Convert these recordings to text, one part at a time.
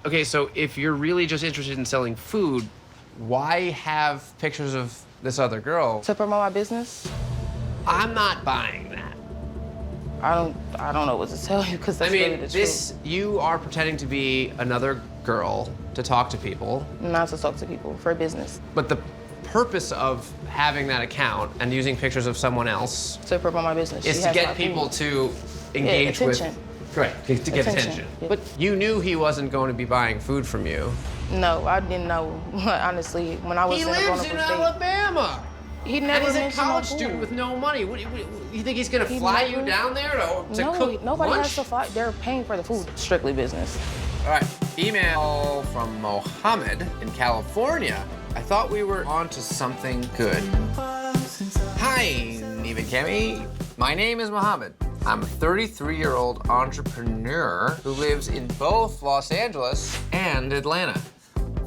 Okay, so if you're really just interested in selling food, why have pictures of this other girl? To promote my business? I'm not buying that. I don't know what to tell you because that's really the truth. You are pretending to be another girl to talk to people. Not to talk to people, for business. But the purpose of having that account and using pictures of someone else to promote my business is to get people to engage with. Right, to get attention. Yeah. But you knew he wasn't going to be buying food from you. No, I didn't know. Honestly, when I was in a He lives in Alabama. He never and he's a mentioned college no student food. with no money. What, you think he's gonna fly you down there to cook nobody lunch? has to fly. They're paying for the food. Strictly business. All right, email from Mohammed in California. I thought we were on to something good. Hi, Neve and Kemi. My name is Mohammed. I'm a 33-year-old entrepreneur who lives in both Los Angeles and Atlanta.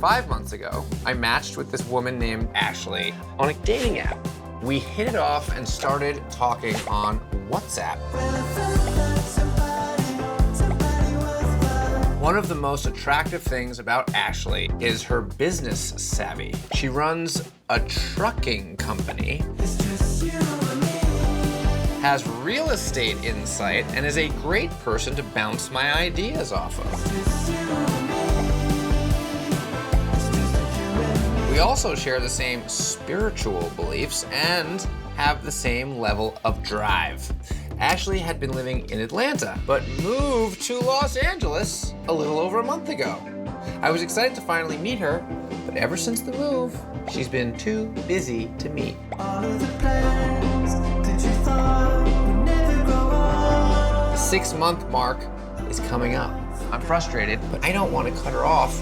5 months ago, I matched with this woman named Ashley on a dating app. We hit it off and started talking on WhatsApp. One of the most attractive things about Ashley is her business savvy. She runs a trucking company, has real estate insight, and is a great person to bounce my ideas off of. We also share the same spiritual beliefs and have the same level of drive. Ashley had been living in Atlanta, but moved to Los Angeles a little over a month ago. I was excited to finally meet her, but ever since the move, she's been too busy to meet. All of the plans that you thought would never grow up. The 6-month mark is coming up. I'm frustrated, but I don't want to cut her off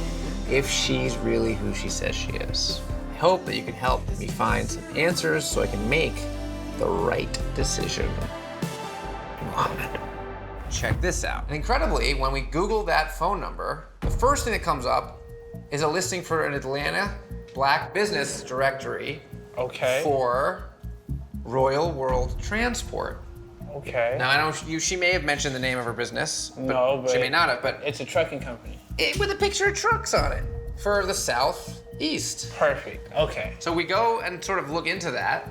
if she's really who she says she is. I hope that you can help me find some answers so I can make the right decision. Mohammed. Check this out. And incredibly, when we Google that phone number, the first thing that comes up is a listing for an Atlanta black business directory for Royal World Transport. Okay. Now, I know she may have mentioned the name of her business, but she may not have, but it's a trucking company. With a picture of trucks on it for the Southeast. Perfect, okay. So we go and sort of look into that.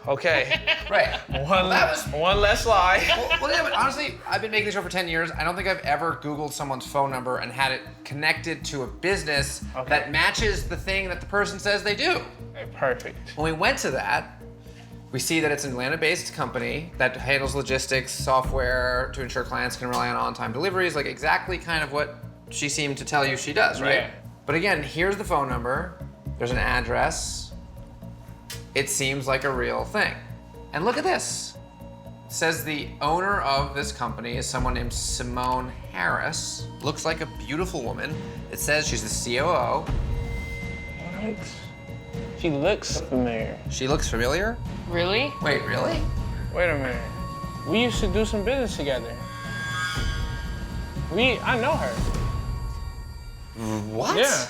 Okay. Right. One less lie. Well, yeah, but honestly, I've been making this show for 10 years. I don't think I've ever Googled someone's phone number and had it connected to a business that matches the thing that the person says they do. Okay, perfect. When we went to that, we see that it's an Atlanta-based company that handles logistics, software to ensure clients can rely on on-time deliveries, like exactly kind of what she seemed to tell you she does, right? Yeah. But again, here's the phone number. There's an address. It seems like a real thing. And look at this. It says the owner of this company is someone named Simone Harris. Looks like a beautiful woman. It says she's the COO. What? She looks familiar. She looks familiar? Really? Wait, really? Wait a minute. We used to do some business together. I know her. What? Yeah,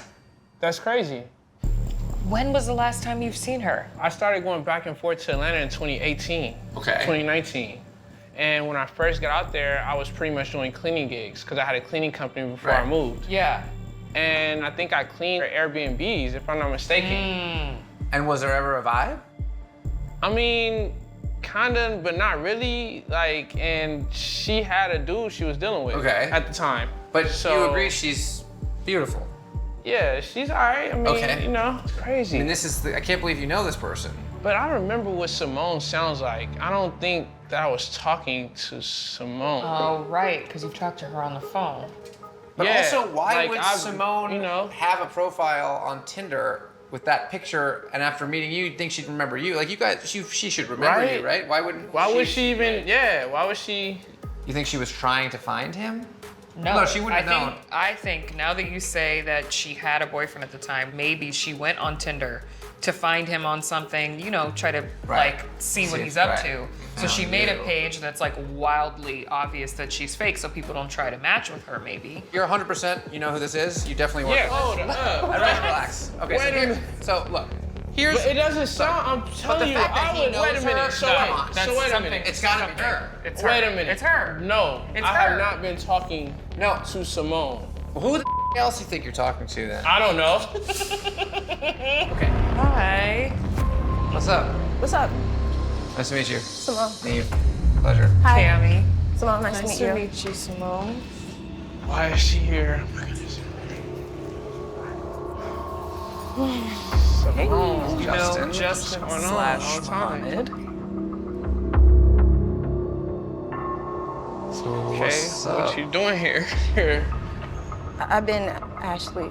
that's crazy. When was the last time you've seen her? I started going back and forth to Atlanta in 2018, Okay. 2019. And when I first got out there, I was pretty much doing cleaning gigs because I had a cleaning company before I moved. Yeah. And I think I cleaned Airbnbs, if I'm not mistaken. And was there ever a vibe? I mean, kinda, but not really. Like, and she had a dude she was dealing with at the time. But you agree she's beautiful? Yeah, she's all right. I mean, you know, it's crazy. I mean, I can't believe you know this person. But I remember what Simone sounds like. I don't think that I was talking to Simone. Oh, right, because you've talked to her on the phone. But yeah, also, why like, would Simone have a profile on Tinder with that picture, and after meeting you, you'd think she'd remember you? Like, you guys, she should remember you, right? Why would she even, why would she? You think she was trying to find him? No, she wouldn't have known. I think now that you say that she had a boyfriend at the time, maybe she went on Tinder to find him on something, you know, try to like see what he's up to. So she made a page that's like wildly obvious that she's fake, so people don't try to match with her. Maybe. You're 100%. You know who this is. You definitely work. Yeah, hold up. I'd rather relax. Okay, so look. Here's. But it doesn't sound. I'm telling you. Wait a minute. So wait a minute. It's gotta be her. It's her. Wait a minute. It's her. No, It's I her. have not been talking to Simone. Who the else you think you're talking to then? I don't know. Okay. Hi. What's up? What's up? Nice to meet you. Simone. Meet you. Pleasure. Hi. Tammy. Simone, nice to meet you. you, Simone. Why is she here? Oh my goodness. Simone. Justin. Justin What's going on? slash Long time. Mohammed. So Okay, what's up? what you doing here? I've been Ashley.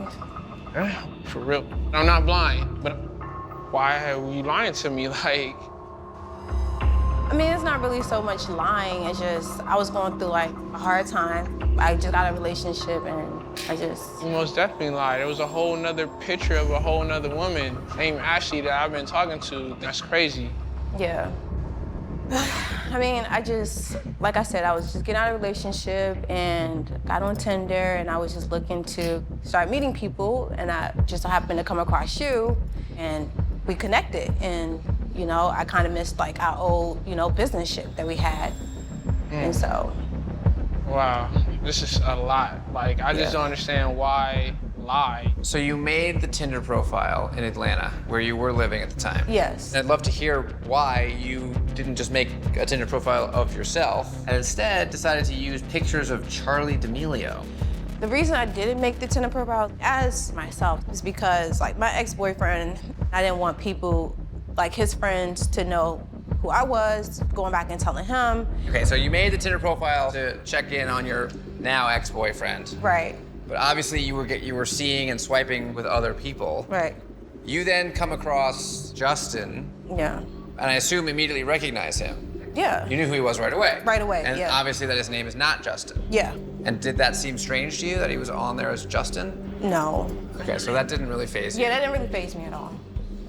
For real. I'm not blind, but why are you lying to me? Like, I mean, it's not really so much lying. It's just I was going through like a hard time. I just got a relationship and I just. you most definitely lied. There was a whole nother picture of a whole nother woman named Ashley that I've been talking to. That's crazy. Yeah. I mean, like I said, I was just getting out of a relationship and got on Tinder and I was just looking to start meeting people and I just happened to come across you and we connected and, you know, I kind of missed like our old, you know, business ship that we had. And so. Wow, this is a lot. Like, I just don't understand why lie. So you made the Tinder profile in Atlanta, where you were living at the time. Yes. And I'd love to hear why you didn't just make a Tinder profile of yourself, and instead decided to use pictures of Charlie D'Amelio. The reason I didn't make the Tinder profile as myself is because, like, my ex-boyfriend, I didn't want people, like his friends, to know who I was, going back and telling him. Okay, so you made the Tinder profile to check in on your now ex-boyfriend. Right. But obviously you were seeing and swiping with other people. Right. You then come across Justin, Yeah. and I assume immediately recognize him. Yeah. You knew who he was right away. Right away, And yeah. obviously that his name is not Justin. Yeah. And did that seem strange to you that he was on there as Justin? No. Okay, so that didn't really faze you. Yeah, that didn't really faze me at all.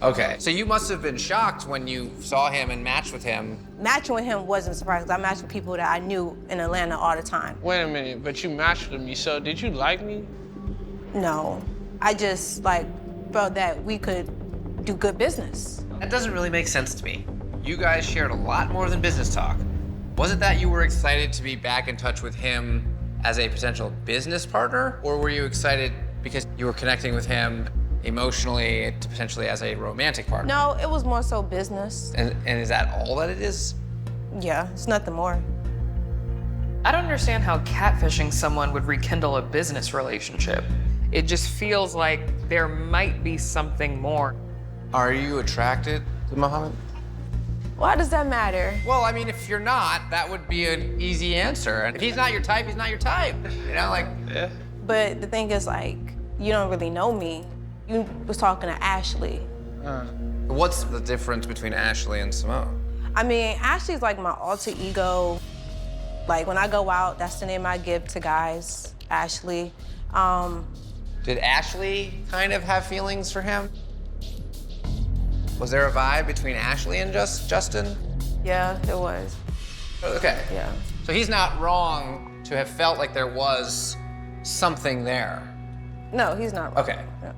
Okay, so you must have been shocked when you saw him and matched with him. Matching with him wasn't surprising. I matched with people that I knew in Atlanta all the time. Wait a minute, but you matched with me, so did you like me? No. I just, like, felt that we could do good business. That doesn't really make sense to me. You guys shared a lot more than business talk. Was it that you were excited to be back in touch with him as a potential business partner? Or were you excited because you were connecting with him emotionally to potentially as a romantic partner? No, it was more so business. And is that all that it is? Yeah, it's nothing more. I don't understand how catfishing someone would rekindle a business relationship. It just feels like there might be something more. Are you attracted to Muhammad? Why does that matter? Well, I mean, if you're not, that would be an easy answer. And if he's not your type, he's not your type. You know, like. Yeah. But the thing is, like, you don't really know me. You was talking to Ashley. What's the difference between Ashley and Simone? I mean, Ashley's like my alter ego. Like, when I go out, that's the name I give to guys, Ashley. Did Ashley kind of have feelings for him? Was there a vibe between Ashley and Justin? Yeah, there was. Okay. Yeah. So he's not wrong to have felt like there was something there. No, he's not wrong. Okay. Yeah.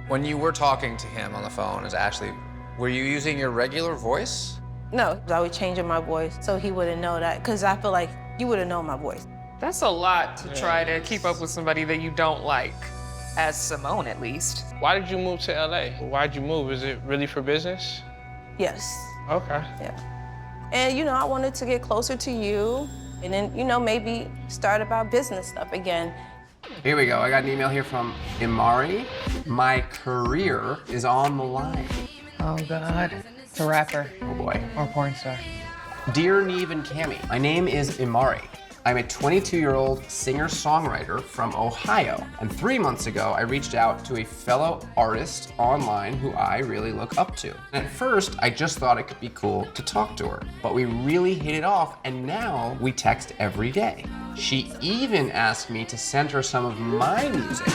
When you were talking to him on the phone as Ashley, were you using your regular voice? No, I would change my voice so he wouldn't know that, because I feel like you would have known my voice. That's a lot to try to keep up with somebody that you don't like, as Simone at least. Why did you move to LA? Why'd you move? Is it really for business? Yes. Okay. Yeah. And, you know, I wanted to get closer to you and then, you know, maybe start about business stuff again. Here we go. I got an email here from Imari. My career is on the line. Oh, God. It's a rapper. Oh, boy. Or porn star. Dear Neve and Cami, my name is Imari. I'm a 22-year-old singer-songwriter from Ohio. And 3 months ago, I reached out to a fellow artist online who I really look up to. And at first, I just thought it could be cool to talk to her. But we really hit it off, and now we text every day. She even asked me to send her some of my music.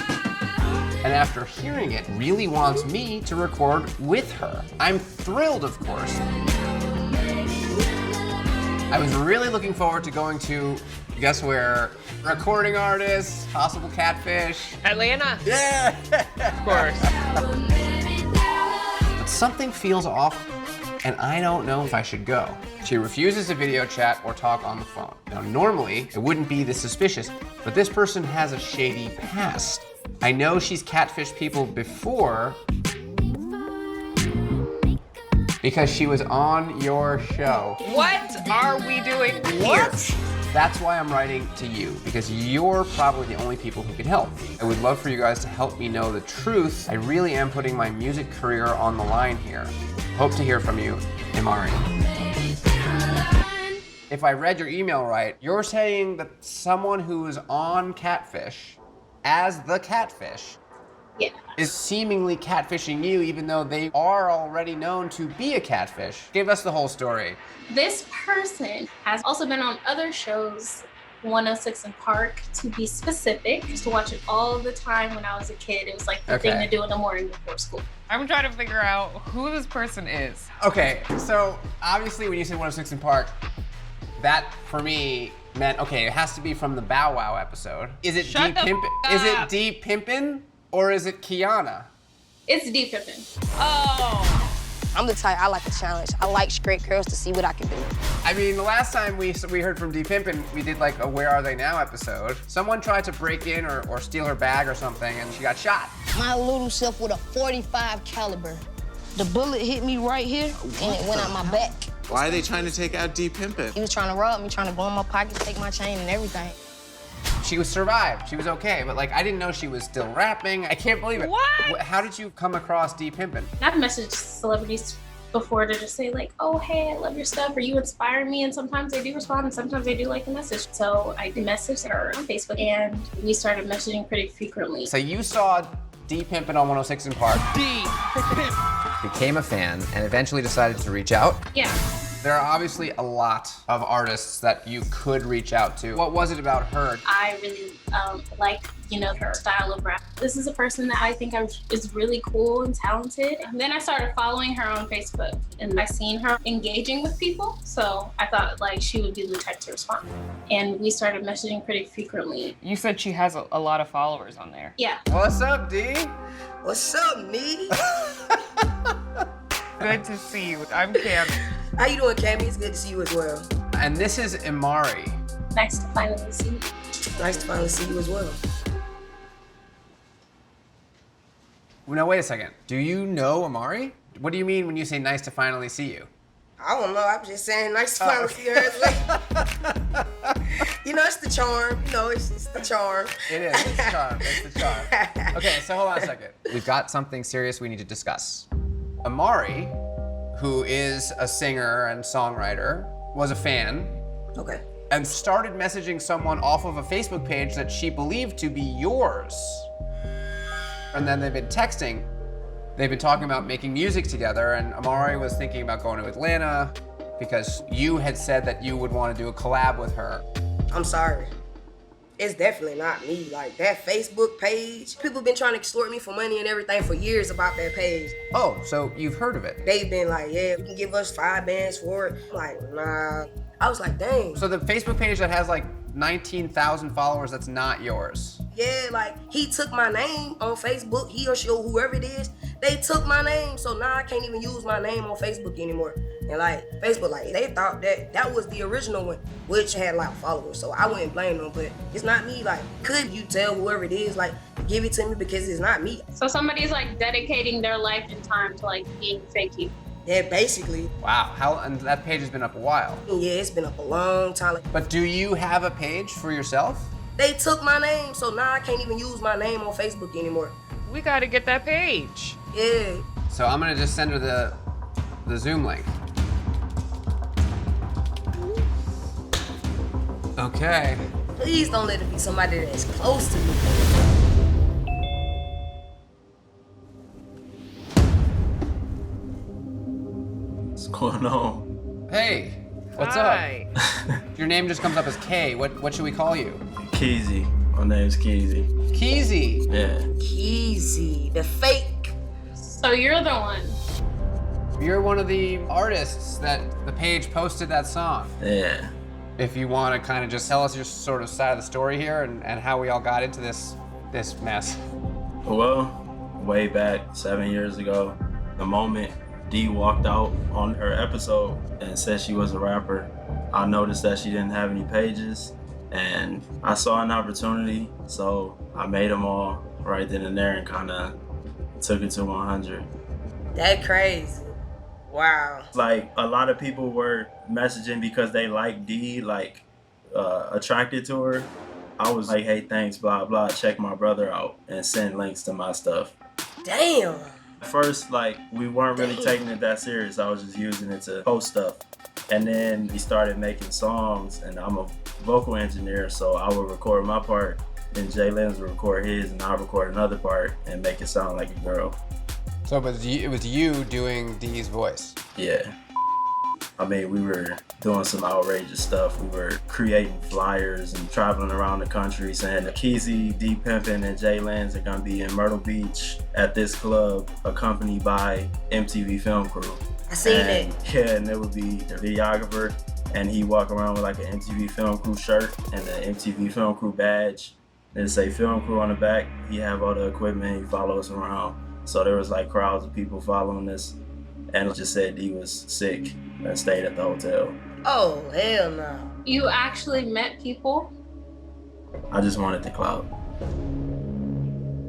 And after hearing it, really wants me to record with her. I'm thrilled, of course. I was really looking forward to going to, guess where? Recording artist, possible Catfish. Atlanta. Yeah! Of course. But something feels off, and I don't know if I should go. She refuses to video chat or talk on the phone. Now, normally, it wouldn't be this suspicious, but this person has a shady past. I know she's catfished people before because she was on your show. What are we doing here? That's why I'm writing to you, because you're probably the only people who can help. I would love for you guys to help me know the truth. I really am putting my music career on the line here. Hope to hear from you, Imari. If I read your email right, you're saying that someone who is on Catfish as the catfish is seemingly catfishing you, even though they are already known to be a catfish. Give us the whole story. This person has also been on other shows, 106 in Park, to be specific. I used to watch it all the time when I was a kid. It was like the thing to do in the morning before school. I'm trying to figure out who this person is. Okay, so obviously when you said 106 in Park, that for me meant, okay, it has to be from the Bow Wow episode. Is it Shut D Pimpin'? Is it D Pimpin' or is it Kiana? It's D Pimpin'. Oh. I'm the type, I like a challenge. I like straight girls to see what I can do. I mean, the last time we heard from D Pimpin', we did like a Where Are They Now episode. Someone tried to break in or steal her bag or something and she got shot. My little self with a 45 caliber. The bullet hit me right here and it went out my back. Why are they trying to take out D Pimpin'? He was trying to rob me, trying to go in my pockets, take my chain and everything. She was survived, she was okay, but like I didn't know she was still rapping. I can't believe it. What? How did you come across D Pimpin'? I've messaged celebrities before to just say like, oh, hey, I love your stuff, or you inspire me, and sometimes they do respond, and sometimes they do like the message. So I messaged her on Facebook, and we started messaging pretty frequently. So you saw D Pimpin' on 106 in Park. D. Became a fan and eventually decided to reach out. Yeah. There are obviously a lot of artists that you could reach out to. What was it about her? I really like, her style of rap. This is a person that I think is really cool and talented. And then I started following her on Facebook, and I seen her engaging with people. So I thought like she would be the type to respond. And we started messaging pretty frequently. You said she has a lot of followers on there. Yeah. What's up, D? What's up, Needy? Good to see you. I'm Cammy. How you doing, Cammy? It's good to see you as well. And this is Imari. Nice to finally see you. Nice to finally see you as well. Now, wait a second. Do you know Imari? What do you mean when you say nice to finally see you? I don't know. I'm just saying nice to finally see her as well. It's the charm. It's the charm. It is. It's the charm. It's the charm. Okay, so hold on a second. We've got something serious we need to discuss. Imari, who is a singer and songwriter, was a fan. Okay. And started messaging someone off of a Facebook page that she believed to be yours. And then they've been texting. They've been talking about making music together, and Imari was thinking about going to Atlanta because you had said that you would want to do a collab with her. I'm sorry. It's definitely not me. Like, that Facebook page, people been trying to extort me for money and everything for years about that page. Oh, so you've heard of it? They've been like, yeah, you can give us 5 bands for it. I'm like, nah. I was like, dang. So the Facebook page that has like 19,000 followers, that's not yours? Yeah, like, he took my name on Facebook, he or she or whoever it is, they took my name, so now I can't even use my name on Facebook anymore. And like, Facebook, like, they thought that was the original one, which had a lot of followers, so I wouldn't blame them, but it's not me. Like, could you tell whoever it is, like, give it to me because it's not me? So somebody's like dedicating their life and time to like being fake you. Yeah, basically. Wow, and that page has been up a while. Yeah, it's been up a long time. But do you have a page for yourself? They took my name, so now I can't even use my name on Facebook anymore. We gotta get that page. Yeah. So I'm gonna just send her the Zoom link. Okay. Please don't let it be somebody that's close to me. What's going on? Hey, what's Hi. up? Your name just comes up as K. What should we call you? Keezy. My name's Keezy. Keezy. Yeah. Keezy, the fake. So you're the one. You're one of the artists that the page posted that song. Yeah. If you want to kind of just tell us your sort of side of the story here and how we all got into this mess. Well, way back 7 years ago, the moment Dee walked out on her episode and said she was a rapper, I noticed that she didn't have any pages, and I saw an opportunity, so I made them all. right then and there and kind of took it to 100. That crazy. Wow. Like, a lot of people were messaging because they liked D, like, attracted to her. I was like, hey, thanks, blah, blah, check my brother out and send links to my stuff. Damn. At first, like, we weren't really taking it that serious. I was just using it to post stuff. And then we started making songs, and I'm a vocal engineer, so I would record my part, then Jay Lenz would record his, and I'll record another part and make it sound like a girl. So it was you doing D's voice? Yeah. I mean, we were doing some outrageous stuff. We were creating flyers and traveling around the country saying Keezy, D Pimpin, and Jay Lenz are gonna be in Myrtle Beach at this club, accompanied by MTV Film Crew. I seen it. Yeah, and it would be the videographer, and he walk around with like an MTV Film Crew shirt and the MTV Film Crew badge. And it say Film Crew on the back. He have all the equipment. He follow us around. So there was like crowds of people following us, and it just said D was sick and stayed at the hotel. Oh, hell no. You actually met people? I just wanted the clout.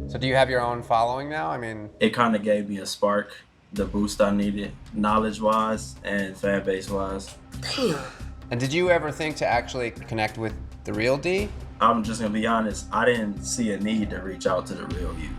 So do you have your own following now? I mean, it kind of gave me a spark, the boost I needed, knowledge-wise and fan base-wise. Damn. And did you ever think to actually connect with the real D? I'm just gonna be honest, I didn't see a need to reach out to the real you.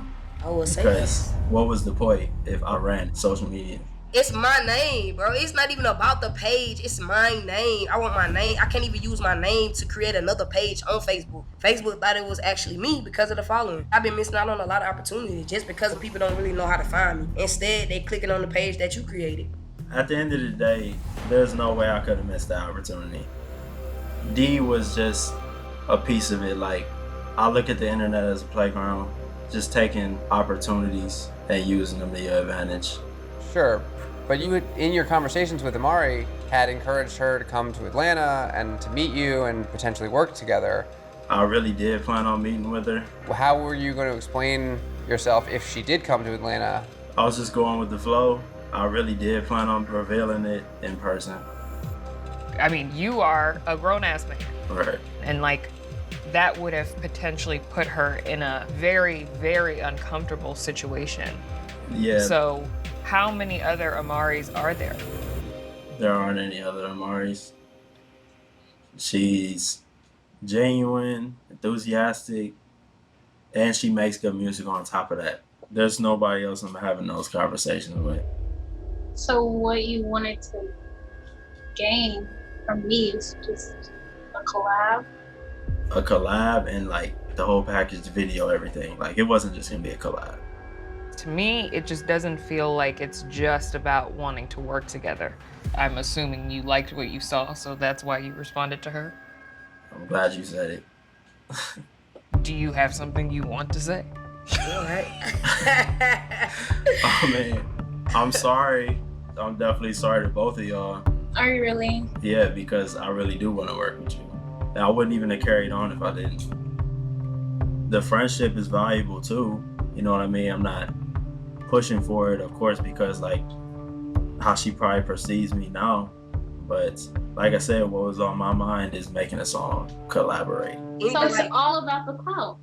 I would say because what was the point if I ran social media? It's my name, bro. It's not even about the page. It's my name. I want my name. I can't even use my name to create another page on Facebook. Facebook thought it was actually me because of the following. I've been missing out on a lot of opportunities just because people don't really know how to find me. Instead, they clicking on the page that you created. At the end of the day, there's no way I could have missed that opportunity. D was just a piece of it. Like, I look at the internet as a playground, just taking opportunities and using them to your advantage. Sure, but you, in your conversations with Amari, had encouraged her to come to Atlanta and to meet you and potentially work together. I really did plan on meeting with her. How were you going to explain yourself if she did come to Atlanta? I was just going with the flow. I really did plan on revealing it in person. I mean, you are a grown-ass man. Right. And like, that would have potentially put her in a very, very uncomfortable situation. Yeah. So how many other Amaris are there? There aren't any other Amaris. She's genuine, enthusiastic, and she makes good music on top of that. There's nobody else I'm having those conversations with. So what you wanted to gain from me is just a collab? A collab and like the whole package, video, everything. Like, it wasn't just gonna be a collab. To me, it just doesn't feel like it's just about wanting to work together. I'm assuming you liked what you saw, so that's why you responded to her? I'm glad you said it. Do you have something you want to say? All right. Oh man, I'm sorry. I'm definitely sorry to both of y'all. Are you really? Yeah, because I really do want to work with you. And I wouldn't even have carried on if I didn't. The friendship is valuable too. You know what I mean? I'm not pushing for it, of course, because like how she probably perceives me now. But like I said, what was on my mind is making a song, collaborate. So it's all about the clout.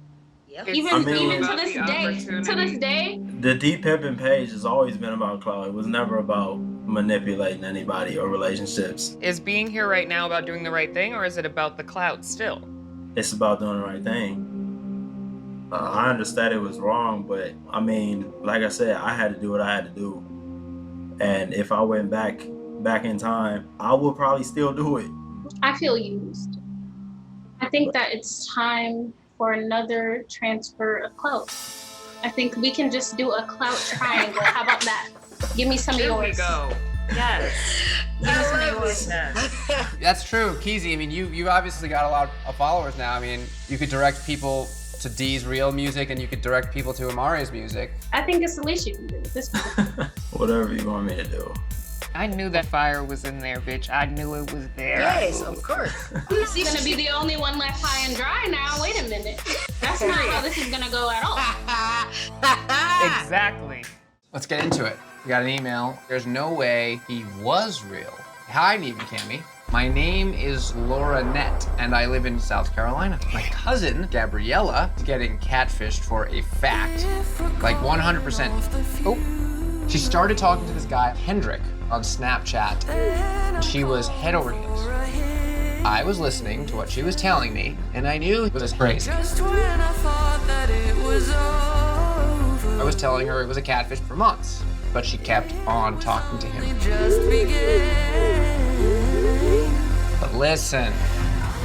Yep. Even to this day. The D Pimpin' page has always been about clout. It was never about manipulating anybody or relationships. Is being here right now about doing the right thing, or is it about the clout still? It's about doing the right thing. I understand it was wrong, but I mean, like I said, I had to do what I had to do. And if I went back in time, I would probably still do it. I feel used. I think that it's time for another transfer of clout. I think we can just do a clout triangle. How about that? Give me some of yours. There we go. Yes. Give me some of yours. That's true, Keezy. I mean, you obviously got a lot of followers now. I mean, you could direct people to D's real music, and you could direct people to Amari's music. I think it's the least you can do at this point. Whatever you want me to do. I knew that fire was in there, bitch. I knew it was there. Yes, of course. He's gonna be the only one left high and dry now. Wait a minute. That's not how this is gonna go at all. Exactly. Let's get into it. We got an email. There's no way he was real. Hi, Neve and Cammy. My name is Laura Nett, and I live in South Carolina. My cousin, Gabriella, is getting catfished for a fact. Like 100%. Oh. She started talking to this guy, Kendrick, on Snapchat. She was head over heels. I was listening to what she was telling me, and I knew it was crazy. I was telling her it was a catfish for months, but she kept on talking to him. But listen,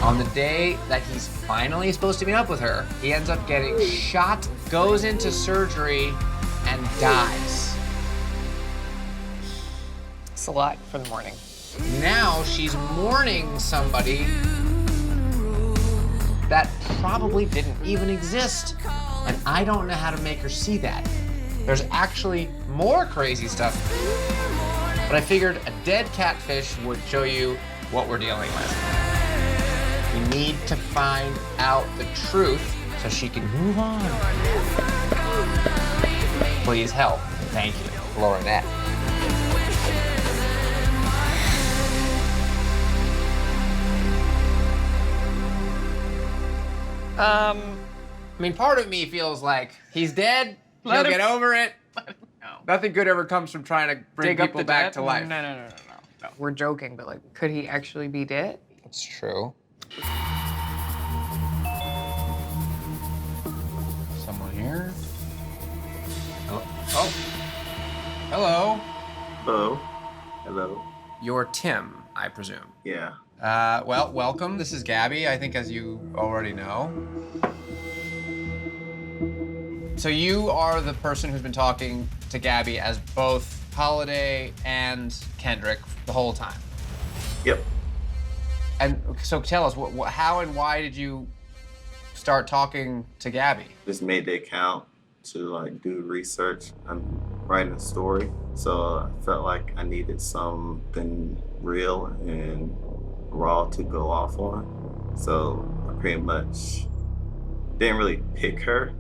on the day that he's finally supposed to meet up with her, he ends up getting shot, goes into surgery, and dies. It's a lot for the morning. Now she's mourning somebody that probably didn't even exist. And I don't know how to make her see that. There's actually more crazy stuff. But I figured a dead catfish would show you what we're dealing with. We need to find out the truth so she can move on. Please help. Thank you, Laura Nett. I mean, part of me feels like he's dead. He'll get over it. Nothing good ever comes from trying to bring people back to life. No. We're joking, but like, could he actually be dead? That's true. Someone here? Oh. Hello. Hello. Hello. You're Tim, I presume. Yeah. Well, welcome. This is Gabby, I think, as you already know. So you are the person who's been talking to Gabby as both Holiday and Kendrick the whole time. Yep. And so tell us, how and why did you start talking to Gabby? Just made the account to like do research. I'm writing a story, so I felt like I needed something real and raw to go off on. So I pretty much didn't really pick her.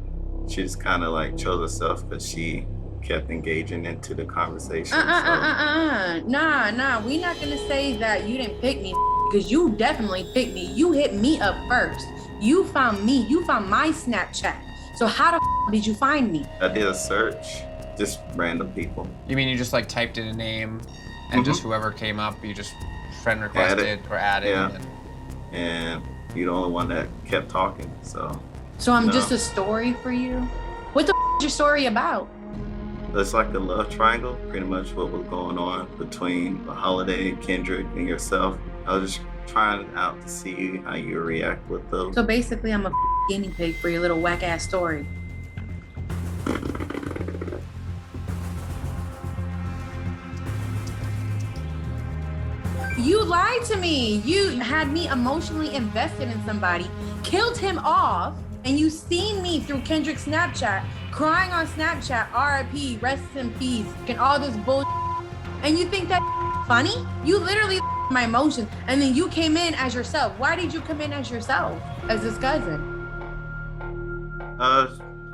She just kind of like chose herself because she kept engaging into the conversation. Nah. We not gonna say that you didn't pick me because you definitely picked me. You hit me up first. You found me. You found my Snapchat. So how the did you find me? I did a search, just random people. You mean you just like typed in a name and just whoever came up, you just friend requested or added? Yeah. And you're the only one that kept talking, so. So I'm just a story for you? What the is your story about? It's like the love triangle, pretty much what was going on between Holiday, Kendrick, and yourself. I was just trying out to see how you react with those. So basically I'm a guinea pig for your little whack ass story. You lied to me. You had me emotionally invested in somebody, killed him off, and you seen me through Kendrick's Snapchat, crying on Snapchat, RIP, rest in peace, and all this bullshit. And you think that funny? You literally my emotions, and then you came in as yourself. Why did you come in as yourself, as his cousin?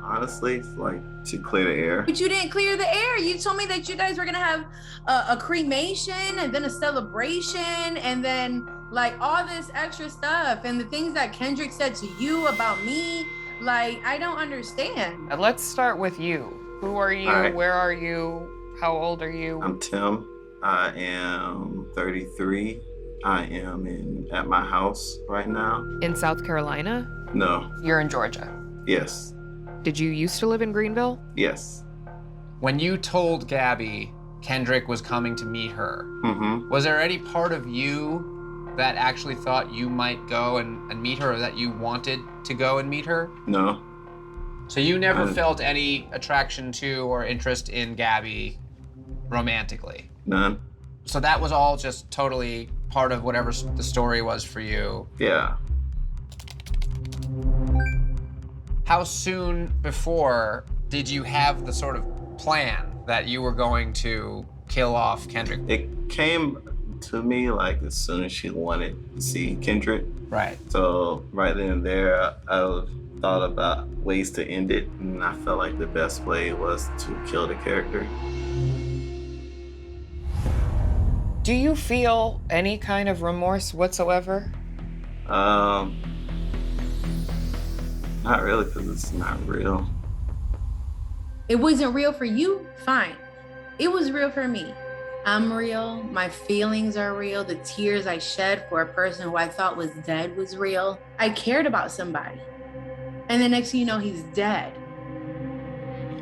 Honestly, like to clear the air. But you didn't clear the air. You told me that you guys were gonna have a cremation and then a celebration and then like all this extra stuff and the things that Kendrick said to you about me. Like, I don't understand. Let's start with you. Who are you? Right. Where are you? How old are you? I'm Tim. I am 33. I am at my house right now. In South Carolina? No. You're in Georgia? Yes. Did you used to live in Greenville? Yes. When you told Gabby Kendrick was coming to meet her, was there any part of you that actually thought you might go and meet her, or that you wanted to go and meet her? No. So you never felt any attraction to or interest in Gabby romantically? None. So that was all just totally part of whatever the story was for you? Yeah. How soon before did you have the sort of plan that you were going to kill off Kendrick? It came to me like as soon as she wanted to see Kendrick. Right. So right then and there, I thought about ways to end it, and I felt like the best way was to kill the character. Do you feel any kind of remorse whatsoever? Not really, because it's not real. It wasn't real for you? Fine. It was real for me. I'm real. My feelings are real. The tears I shed for a person who I thought was dead was real. I cared about somebody. And the next thing you know, he's dead.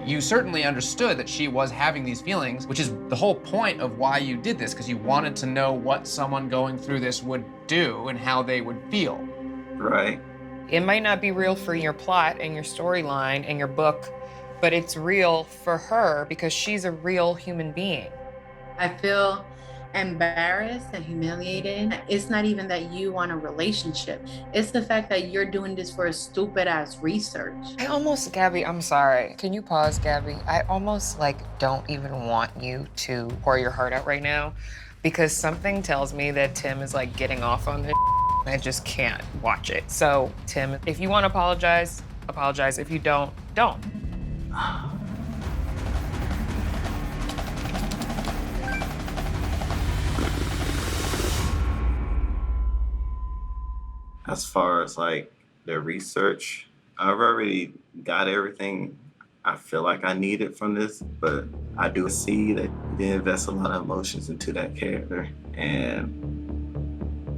You certainly understood that she was having these feelings, which is the whole point of why you did this, because you wanted to know what someone going through this would do and how they would feel. Right. It might not be real for your plot and your storyline and your book, but it's real for her because she's a real human being. I feel embarrassed and humiliated. It's not even that you want a relationship. It's the fact that you're doing this for a stupid ass research. I almost, Gabby, I'm sorry. Can you pause, Gabby? I almost don't even want you to pour your heart out right now because something tells me that Tim is getting off on this. I just can't watch it. So, Tim, if you want to apologize, apologize. If you don't, don't. As far as the research, I've already got everything I feel like I needed from this, but I do see that you invest a lot of emotions into that character, and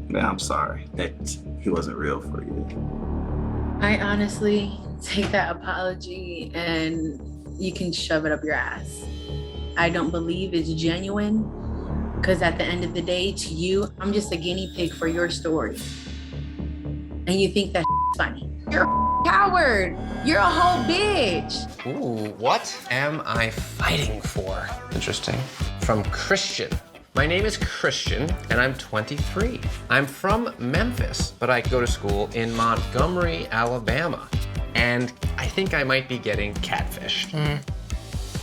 man, I'm sorry that he wasn't real for you. I honestly take that apology and you can shove it up your ass. I don't believe it's genuine because at the end of the day, to you, I'm just a guinea pig for your story. And you think that's funny. You're a coward. You're a whole bitch. Ooh, what am I fighting for? Interesting. From Christian. My name is Christian, and I'm 23. I'm from Memphis, but I go to school in Montgomery, Alabama. And I think I might be getting catfished.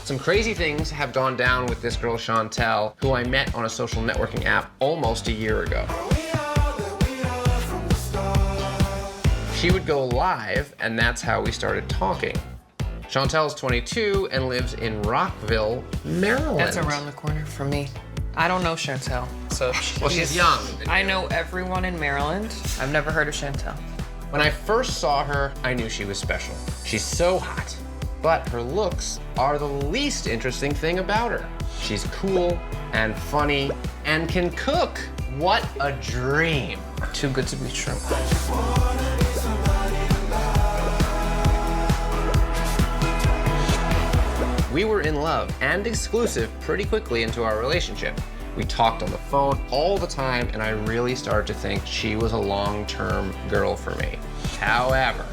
Some crazy things have gone down with this girl, Chantel, who I met on a social networking app almost a year ago. She would go live, and that's how we started talking. Chantel's 22 and lives in Rockville, Maryland. That's around the corner from me. I don't know Chantel, so she's young. I know everyone in Maryland. I've never heard of Chantel. When I first saw her, I knew she was special. She's so hot, but her looks are the least interesting thing about her. She's cool and funny and can cook. What a dream. Too good to be true. We were in love and exclusive pretty quickly into our relationship. We talked on the phone all the time, and I really started to think she was a long-term girl for me. However,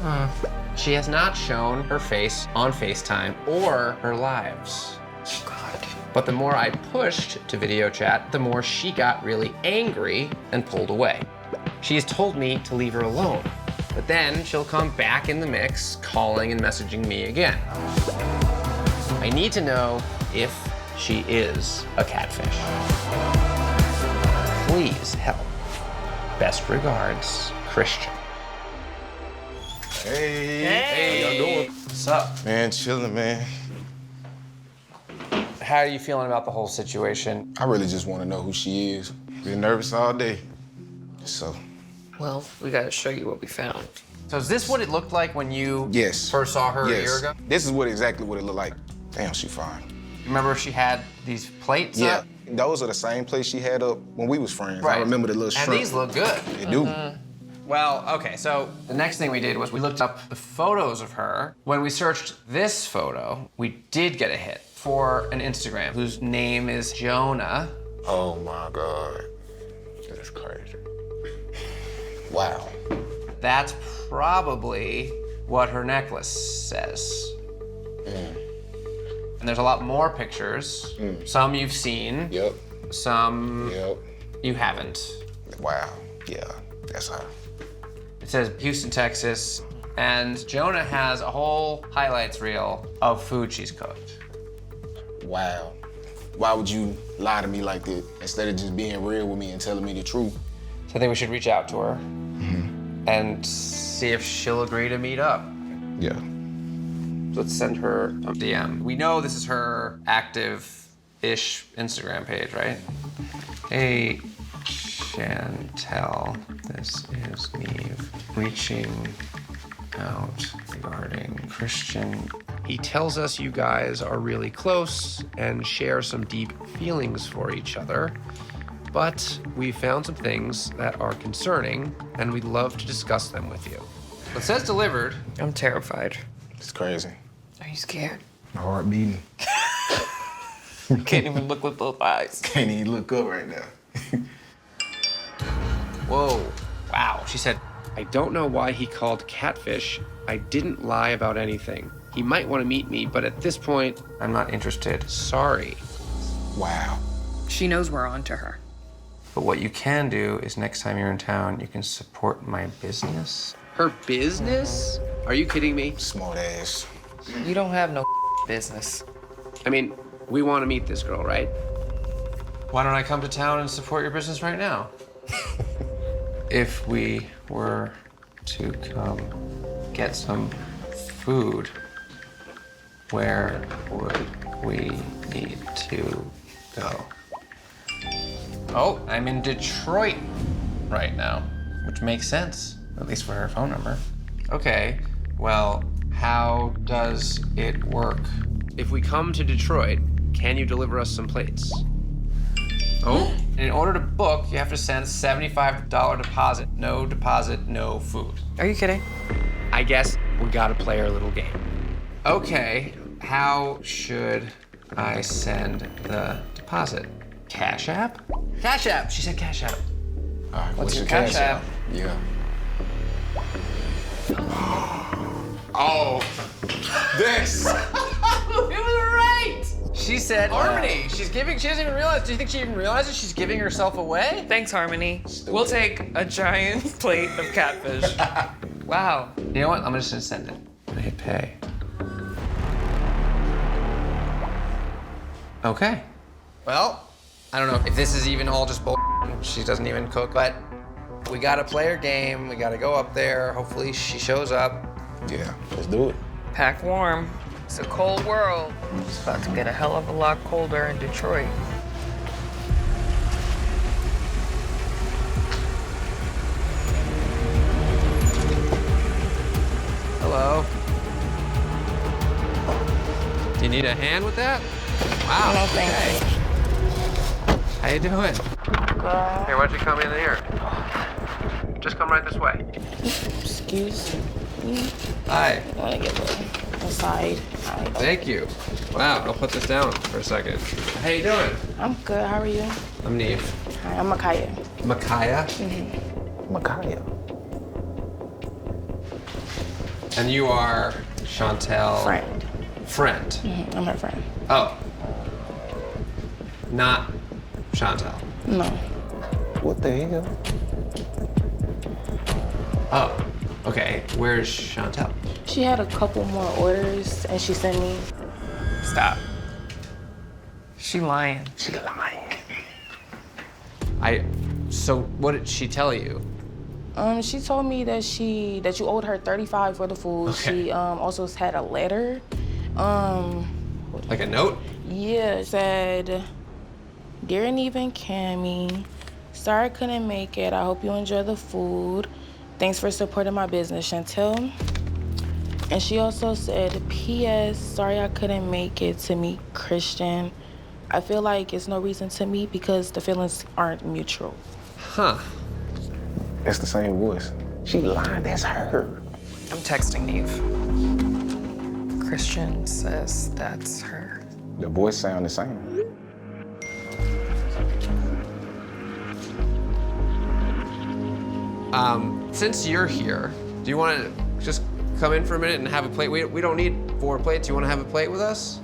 she has not shown her face on FaceTime or her lives. God. But the more I pushed to video chat, the more she got really angry and pulled away. She has told me to leave her alone, but then she'll come back in the mix, calling and messaging me again. I need to know if she is a catfish. Please help. Best regards, Christian. Hey. Hey. How y'all doing? What's up? Man, chilling, man. How are you feeling about the whole situation? I really just want to know who she is. Been nervous all day, so. Well, we gotta show you what we found. So is this what it looked like when you Yes. first saw her Yes. a year ago? This is exactly what it looked like. Damn, she fine. Remember she had these plates up? Those are the same plates she had up when we was friends. Right. I remember the little shrimp. And these look good. They do. Well, okay, so the next thing we did was we looked up the photos of her. When we searched this photo, we did get a hit for an Instagram whose name is Jonah. Oh my God. This is crazy. Wow. That's probably what her necklace says. And there's a lot more pictures. Some you've seen. Yep. Some you haven't. Wow. Yeah, that's her. It says Houston, Texas, and Jonah has a whole highlights reel of food she's cooked. Wow. Why would you lie to me like that instead of just being real with me and telling me the truth? So I think we should reach out to her and see if she'll agree to meet up. Yeah. Let's send her a DM. We know this is her active-ish Instagram page, right? Hey, Chantel, this is Neve reaching out regarding Christian. He tells us you guys are really close and share some deep feelings for each other, but we found some things that are concerning and we'd love to discuss them with you. It says delivered. I'm terrified. It's crazy. Are you scared? My heart beating. Can't even look with both eyes. Can't even look up right now. Whoa, wow. She said, I don't know why he called Catfish. I didn't lie about anything. He might want to meet me, but at this point, I'm not interested. Sorry. Wow. She knows we're on to her. But what you can do is next time you're in town, you can support my business. Her business? Are you kidding me? Smart ass. You don't have no business. I mean, we want to meet this girl, right? Why don't I come to town and support your business right now? If we were to come get some food, where would we need to go? Oh, I'm in Detroit right now, which makes sense, at least for her phone number. Okay, well, how does it work? If we come to Detroit, can you deliver us some plates? Oh, and in order to book, you have to send $75 deposit. No deposit, no food. Are you kidding? I guess we gotta play our little game. Okay, how should I send the deposit? Cash App? Cash App, she said Cash App. All right, What's your Cash App? Yeah. Oh, this. It was right. She said Harmony. She doesn't even realize. Do you think she even realizes she's giving herself away? Thanks, Harmony. We'll take a giant plate of catfish. Wow. You know what? I'm just gonna send it. I'm gonna hit pay. Okay. Well, I don't know if this is even all just bull. She doesn't even cook, but we gotta play her game. We gotta go up there. Hopefully she shows up. Yeah, let's do it. Pack warm. It's a cold world. It's about to get a hell of a lot colder in Detroit. Hello. Do you need a hand with that? Wow. No, thank you. How you doing? Girl. Here, why don't you come in here? Just come right this way. Excuse me. Hi. I want to get inside. Hi. Thank you. Wow, I'll put this down for a second. How you doing? I'm good. How are you? I'm Neve. Hi, I'm Makaya. Makaya? Makaya. And you are Chantel? Friend. Friend? I'm her friend. Oh. Not Chantel? No. What the hell? Oh, okay. Where's Chantel? She had a couple more orders and she sent me. Stop. She lying. She lying. So what did she tell you? She told me that you owed her $35 for the food. Okay. She also had a letter. Like a note? Yeah, it said, Dear Neve and Cammy, sorry I couldn't make it. I hope you enjoy the food. Thanks for supporting my business, Chantel. And she also said, P.S. Sorry I couldn't make it to meet Christian. I feel like it's no reason to meet because the feelings aren't mutual. Huh. That's the same voice. She lied, that's her. I'm texting Neve. Christian says that's her. The voice sound the same. Since you're here, do you want to just come in for a minute and have a plate? We don't need 4 plates. You want to have a plate with us?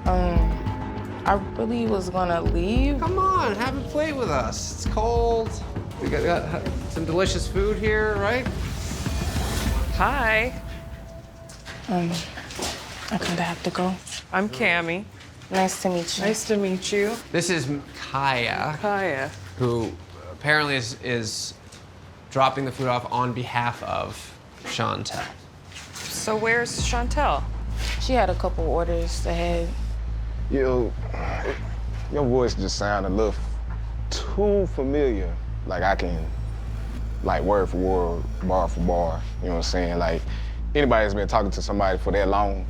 I really was gonna leave. Come on, have a plate with us. It's cold. We got some delicious food here, right? Hi. I kinda have to go. I'm Cammy. Nice to meet you. Nice to meet you. This is Kaya, Kaya. who apparently is dropping the food off on behalf of Chantel. So where's Chantel? She had a couple orders ahead. Yo, your voice just sound a little too familiar, like I can, like word for word, bar for bar, you know what I'm saying? Like, anybody that's been talking to somebody for that long,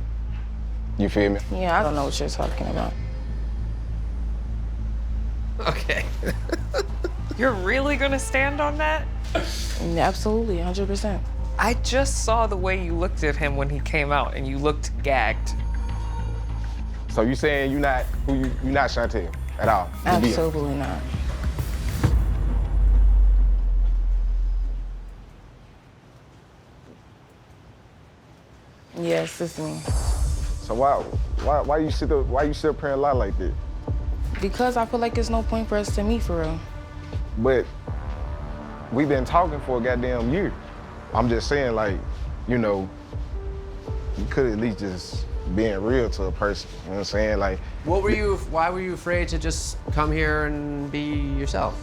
you feel me? Yeah, I don't know what you're talking about. Okay. You're really gonna stand on that? Absolutely, 100%. I just saw the way you looked at him when he came out, and you looked gagged. So you saying you not Chantel at all? Absolutely not. Yes, it's me. So why you sit up here and lie like that? Because I feel like there's no point for us to meet for real. But we've been talking for a goddamn year. I'm just saying, like, you know, you could at least just being real to a person, you know what I'm saying? Like, why were you afraid to just come here and be yourself?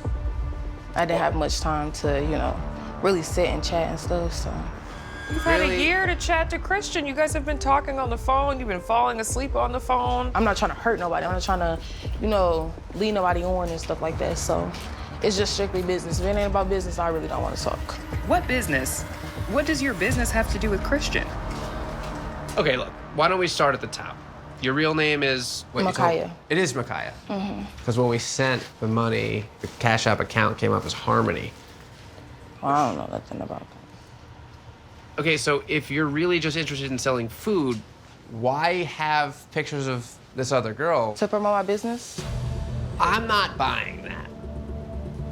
I didn't have much time to, you know, really sit and chat and stuff, so. You've had a year to chat to Christian. You guys have been talking on the phone. You've been falling asleep on the phone. I'm not trying to hurt nobody. I'm not trying to, you know, lead nobody on and stuff like that, so. It's just strictly business. If it ain't about business, I really don't want to talk. What business? What does your business have to do with Christian? Okay, look, why don't we start at the top? Your real name is... Micaiah. It is Micaiah. Mm-hmm. Because when we sent the money, the Cash App account came up as Harmony. Well, I don't know nothing about that. Okay, so if you're really just interested in selling food, why have pictures of this other girl? To promote my business? I'm not buying that.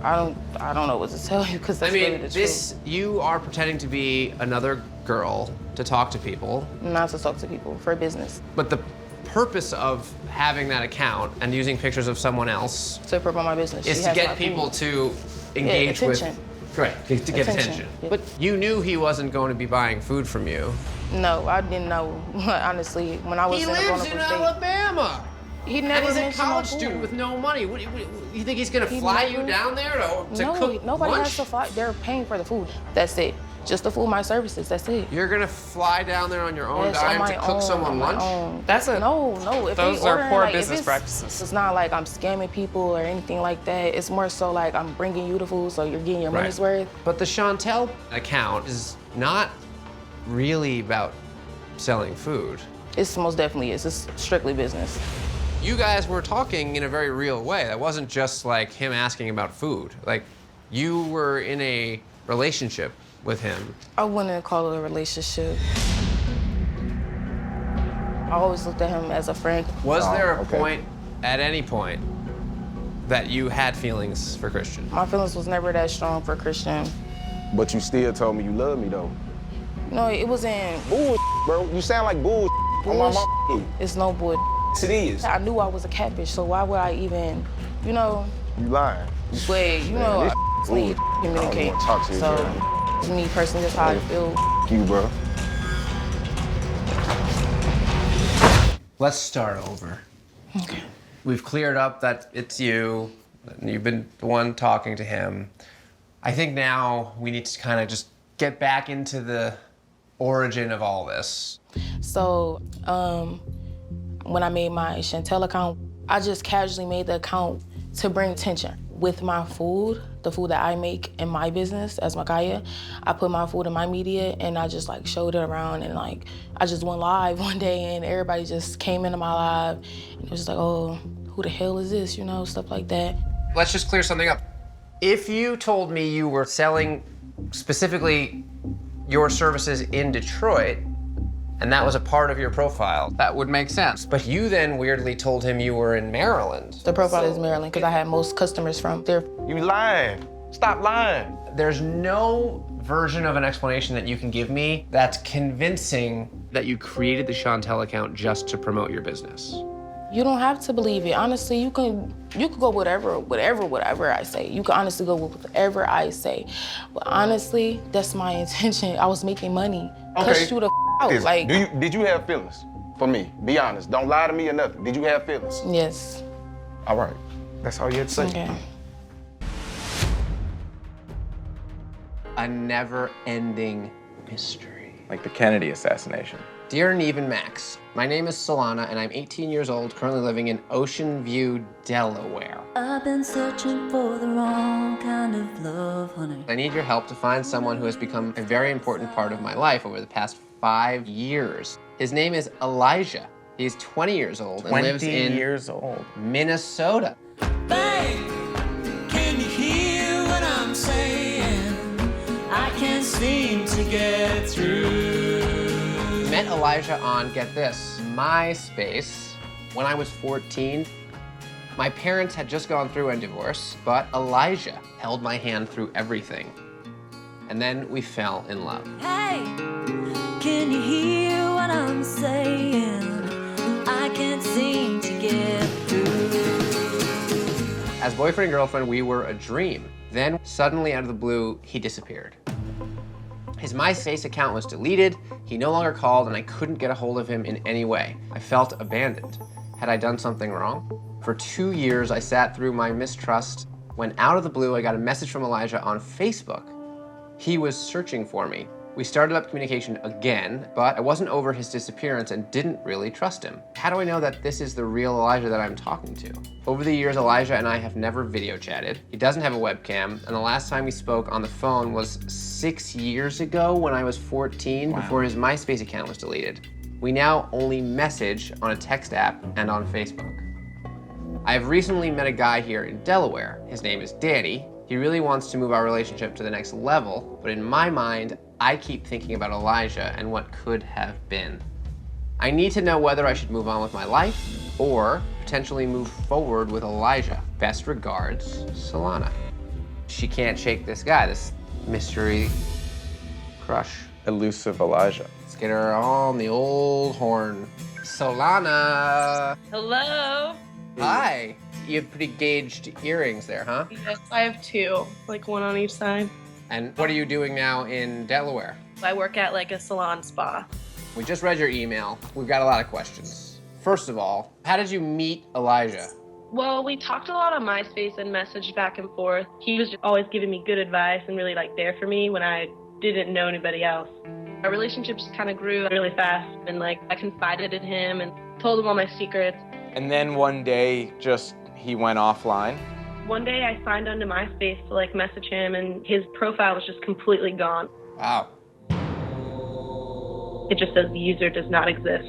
I don't know what to tell you because that's really the truth. You are pretending to be another girl to talk to people. Not to talk to people, for business. But the purpose of having that account and using pictures of someone else to promote my business is to get people to engage with. Correct, to get attention. Yeah. But you knew he wasn't going to be buying food from you. No, I didn't know. Honestly, when I was in a vulnerable state. He lives in Alabama. He never and he's a mentioned college my food. student with no money. What, you think he's gonna fly you down there to cook nobody lunch? has to fly. They're paying for the food. That's it. Just the food, my services. That's it. You're gonna fly down there on your own Yes, dime on to my cook own, someone lunch? That's a no. If those they are ordering, poor like, business if practices. It's not like I'm scamming people or anything like that. It's more so like I'm bringing you the food, so you're getting your money's worth. But the Chantel account is not really about selling food. It's most definitely is. It's strictly business. You guys were talking in a very real way. That wasn't just like him asking about food. Like, you were in a relationship with him. I wouldn't call it a relationship. I always looked at him as a friend. Was there a point, at any point, that you had feelings for Christian? My feelings was never that strong for Christian. But you still told me you love me, though. No, it wasn't. Bull, bro. You sound like bull on my mom. It's no bull. Yes, it is. I knew I was a catfish, so why would I even, you know? You lying. But, you know, I need to communicate. I don't talk to you, so, me personally, that's how I feel. You, bro. Let's start over. Okay. We've cleared up that it's you, and you've been the one talking to him. I think now we need to kind of just get back into the origin of all this. So, when I made my Chantel account, I just casually made the account to bring attention. With my food, the food that I make in my business as Micaiah, I put my food in my media and I just like showed it around and like, I just went live one day and everybody just came into my live and it was just like, oh, who the hell is this, you know, stuff like that. Let's just clear something up. If you told me you were selling specifically your services in Detroit, and that was a part of your profile, that would make sense. But you then weirdly told him you were in Maryland. The profile is Maryland because I had most customers from there. You lying. Stop lying. There's no version of an explanation that you can give me that's convincing that you created the Chantel account just to promote your business. You don't have to believe it. Honestly, you could go whatever I say. You can honestly go with whatever I say. But honestly, that's my intention. I was making money. Cuss you the out. Like, did you have feelings for me? Be honest. Don't lie to me or nothing. Did you have feelings? Yes. All right. That's all you had to say. Okay. A never-ending mystery. Like the Kennedy assassination. Dear Neve and Max, my name is Solana and I'm 18 years old, currently living in Ocean View, Delaware. I've been searching for the wrong kind of love, honey. I need your help to find someone who has become a very important part of my life over the past 5 years. His name is Elijah. He's 20 years old and lives in Minnesota. Babe, can you hear what I'm saying? I can't seem to get through. Met Elijah on, get this, MySpace when I was 14. My parents had just gone through a divorce, but Elijah held my hand through everything. And then we fell in love. Hey, can you hear what I'm saying? I can't seem to get through. As boyfriend and girlfriend, we were a dream. Then, suddenly out of the blue, he disappeared. His MySpace account was deleted, he no longer called, and I couldn't get a hold of him in any way. I felt abandoned. Had I done something wrong? For 2 years, I sat through my mistrust. When out of the blue, I got a message from Elijah on Facebook. He was searching for me. We started up communication again, but I wasn't over his disappearance and didn't really trust him. How do I know that this is the real Elijah that I'm talking to? Over the years, Elijah and I have never video chatted. He doesn't have a webcam, and the last time we spoke on the phone was 6 years ago when I was 14, before his MySpace account was deleted. We now only message on a text app and on Facebook. I've recently met a guy here in Delaware. His name is Danny. He really wants to move our relationship to the next level, but in my mind, I keep thinking about Elijah and what could have been. I need to know whether I should move on with my life or potentially move forward with Elijah. Best regards, Solana. She can't shake this guy, this mystery crush. Elusive Elijah. Let's get her on the old horn. Solana. Hello. Hi. You have pretty gauged earrings there, huh? Yes, I have two, like one on each side. And what are you doing now in Delaware? I work at like a salon spa. We just read your email. We've got a lot of questions. First of all, how did you meet Elijah? Well, we talked a lot on MySpace and messaged back and forth. He was just always giving me good advice and really like there for me when I didn't know anybody else. Our relationship just kind of grew really fast, and like I confided in him and told him all my secrets. And then one day, he went offline. One day I signed onto MySpace to like message him, and his profile was just completely gone. Wow. It just says the user does not exist.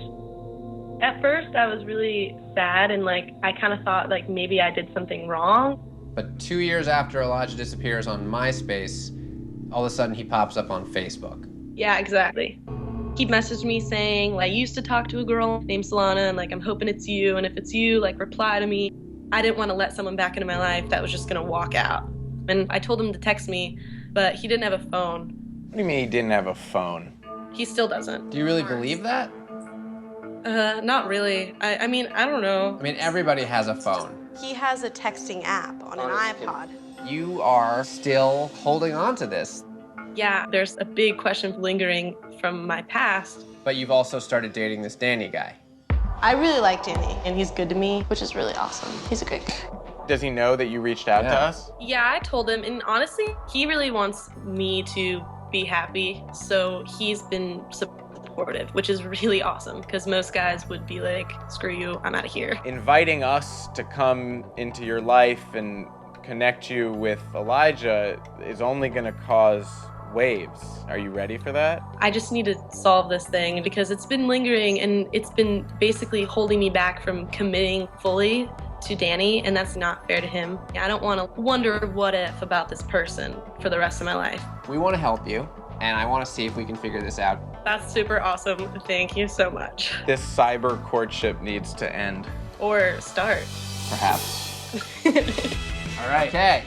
At first I was really sad, and like I kind of thought like maybe I did something wrong. But 2 years after Elijah disappears on MySpace, all of a sudden he pops up on Facebook. Yeah, exactly. He messaged me saying, like, I used to talk to a girl named Solana, and like I'm hoping it's you, and if it's you, like reply to me. I didn't want to let someone back into my life that was just gonna walk out. And I told him to text me, but he didn't have a phone. What do you mean he didn't have a phone? He still doesn't. Do you really believe that? Not really. I mean, I don't know. I mean, everybody has a phone. He has a texting app on an iPod. You are still holding on to this. Yeah, there's a big question lingering from my past. But you've also started dating this Danny guy. I really like Danny, and he's good to me, which is really awesome. He's a great guy. Does he know that you reached out to us? Yeah, I told him, and honestly, he really wants me to be happy, so he's been supportive, which is really awesome, because most guys would be like, screw you, I'm out of here. Inviting us to come into your life and connect you with Elijah is only gonna cause waves. Are you ready for that? I just need to solve this thing because it's been lingering and it's been basically holding me back from committing fully to Danny, and that's not fair to him. I don't want to wonder what if about this person for the rest of my life. We want to help you, and I want to see if we can figure this out. That's super awesome. Thank you so much. This cyber courtship needs to end. Or start. Perhaps. All right, okay.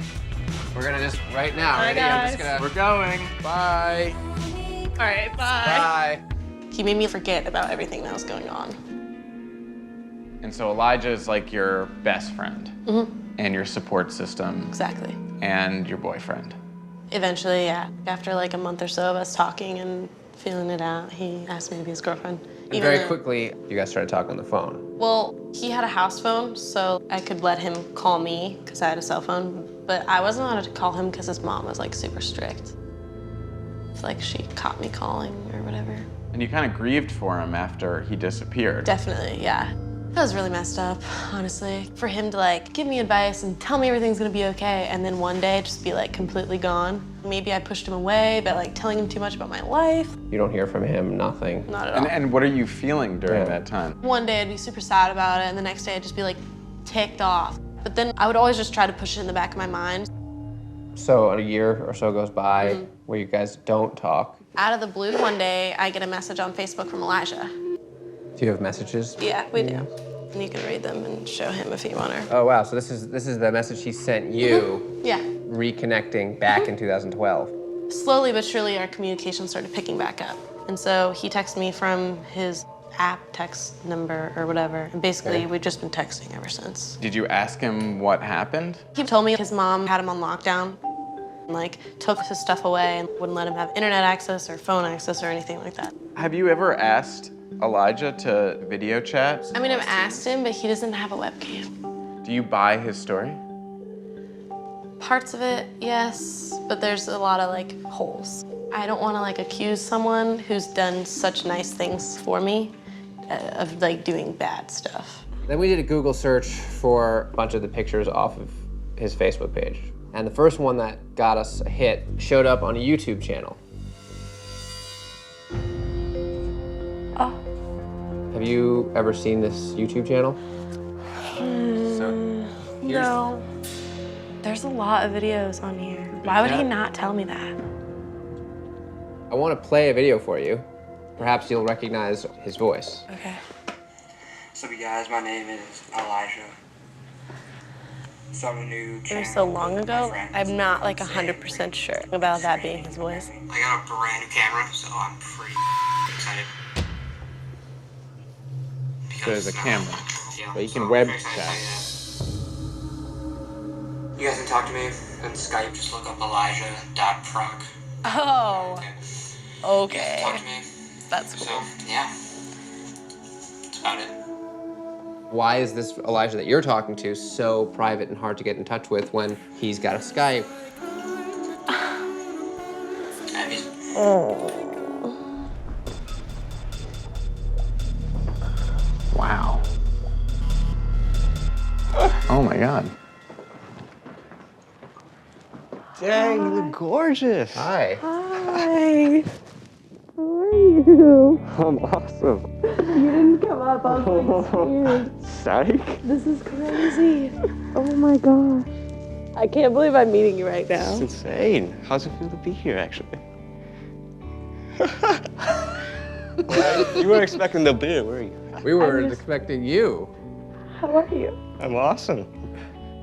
We're gonna just, right now, Bye, ready? guys. We're going. Bye. All right, bye. Bye. He made me forget about everything that was going on. And so Elijah is like your best friend and your support system. Exactly. And your boyfriend. Eventually, yeah. After like a month or so of us talking and feeling it out, he asked me to be his girlfriend. And very quickly, you guys started talking on the phone. Well, he had a house phone, so I could let him call me because I had a cell phone, but I wasn't allowed to call him because his mom was like super strict. It's like she caught me calling or whatever. And you kind of grieved for him after he disappeared. Definitely, yeah. That was really messed up, honestly. For him to like give me advice and tell me everything's gonna be okay, and then one day just be like completely gone. Maybe I pushed him away by like telling him too much about my life. You don't hear from him, nothing. Not at all. And what are you feeling during that time? One day I'd be super sad about it, and the next day I'd just be like ticked off. But then I would always just try to push it in the back of my mind. So a year or so goes by where you guys don't talk. Out of the blue, one day I get a message on Facebook from Elijah. Do you have messages? Yeah, we do. And you can read them and show him if you want to. Oh wow, so this is the message he sent you. Yeah. Reconnecting back in 2012. Slowly but surely our communication started picking back up. And so he texted me from his app text number or whatever. And basically we've just been texting ever since. Did you ask him what happened? He told me his mom had him on lockdown. Like, took his stuff away and wouldn't let him have internet access or phone access or anything like that. Have you ever asked Elijah to video chat? I mean, I've asked him, but he doesn't have a webcam. Do you buy his story? Parts of it, yes, but there's a lot of like holes. I don't want to like accuse someone who's done such nice things for me of like doing bad stuff. Then we did a Google search for a bunch of the pictures off of his Facebook page. And the first one that got us a hit showed up on a YouTube channel. Oh. Have you ever seen this YouTube channel? No. There's a lot of videos on here. Why would he not tell me that? I want to play a video for you. Perhaps you'll recognize his voice. Okay. What's up, you guys? My name is Elijah. Starting a new It channel. was so long ago, I'm not like 100% sure about that being his voice. I got a brand new camera, so I'm pretty excited. So there's a camera, but you can web chat. You guys can talk to me on Skype. Just look up Elijah.proc. Oh. Okay. Talk to me. That's cool. So, yeah. That's about it. Why is this Elijah that you're talking to so private and hard to get in touch with when he's got a Skype? Oh. Wow. Oh my God. Dang, you look gorgeous. Hi. Hi. How are you? I'm awesome. You didn't come up, I was like scared. Psych. This is crazy. Oh my gosh. I can't believe I'm meeting you right now. It's insane. How's it feel to be here, actually? You weren't expecting the beer, were you? We weren't expecting you. How are you? I'm awesome.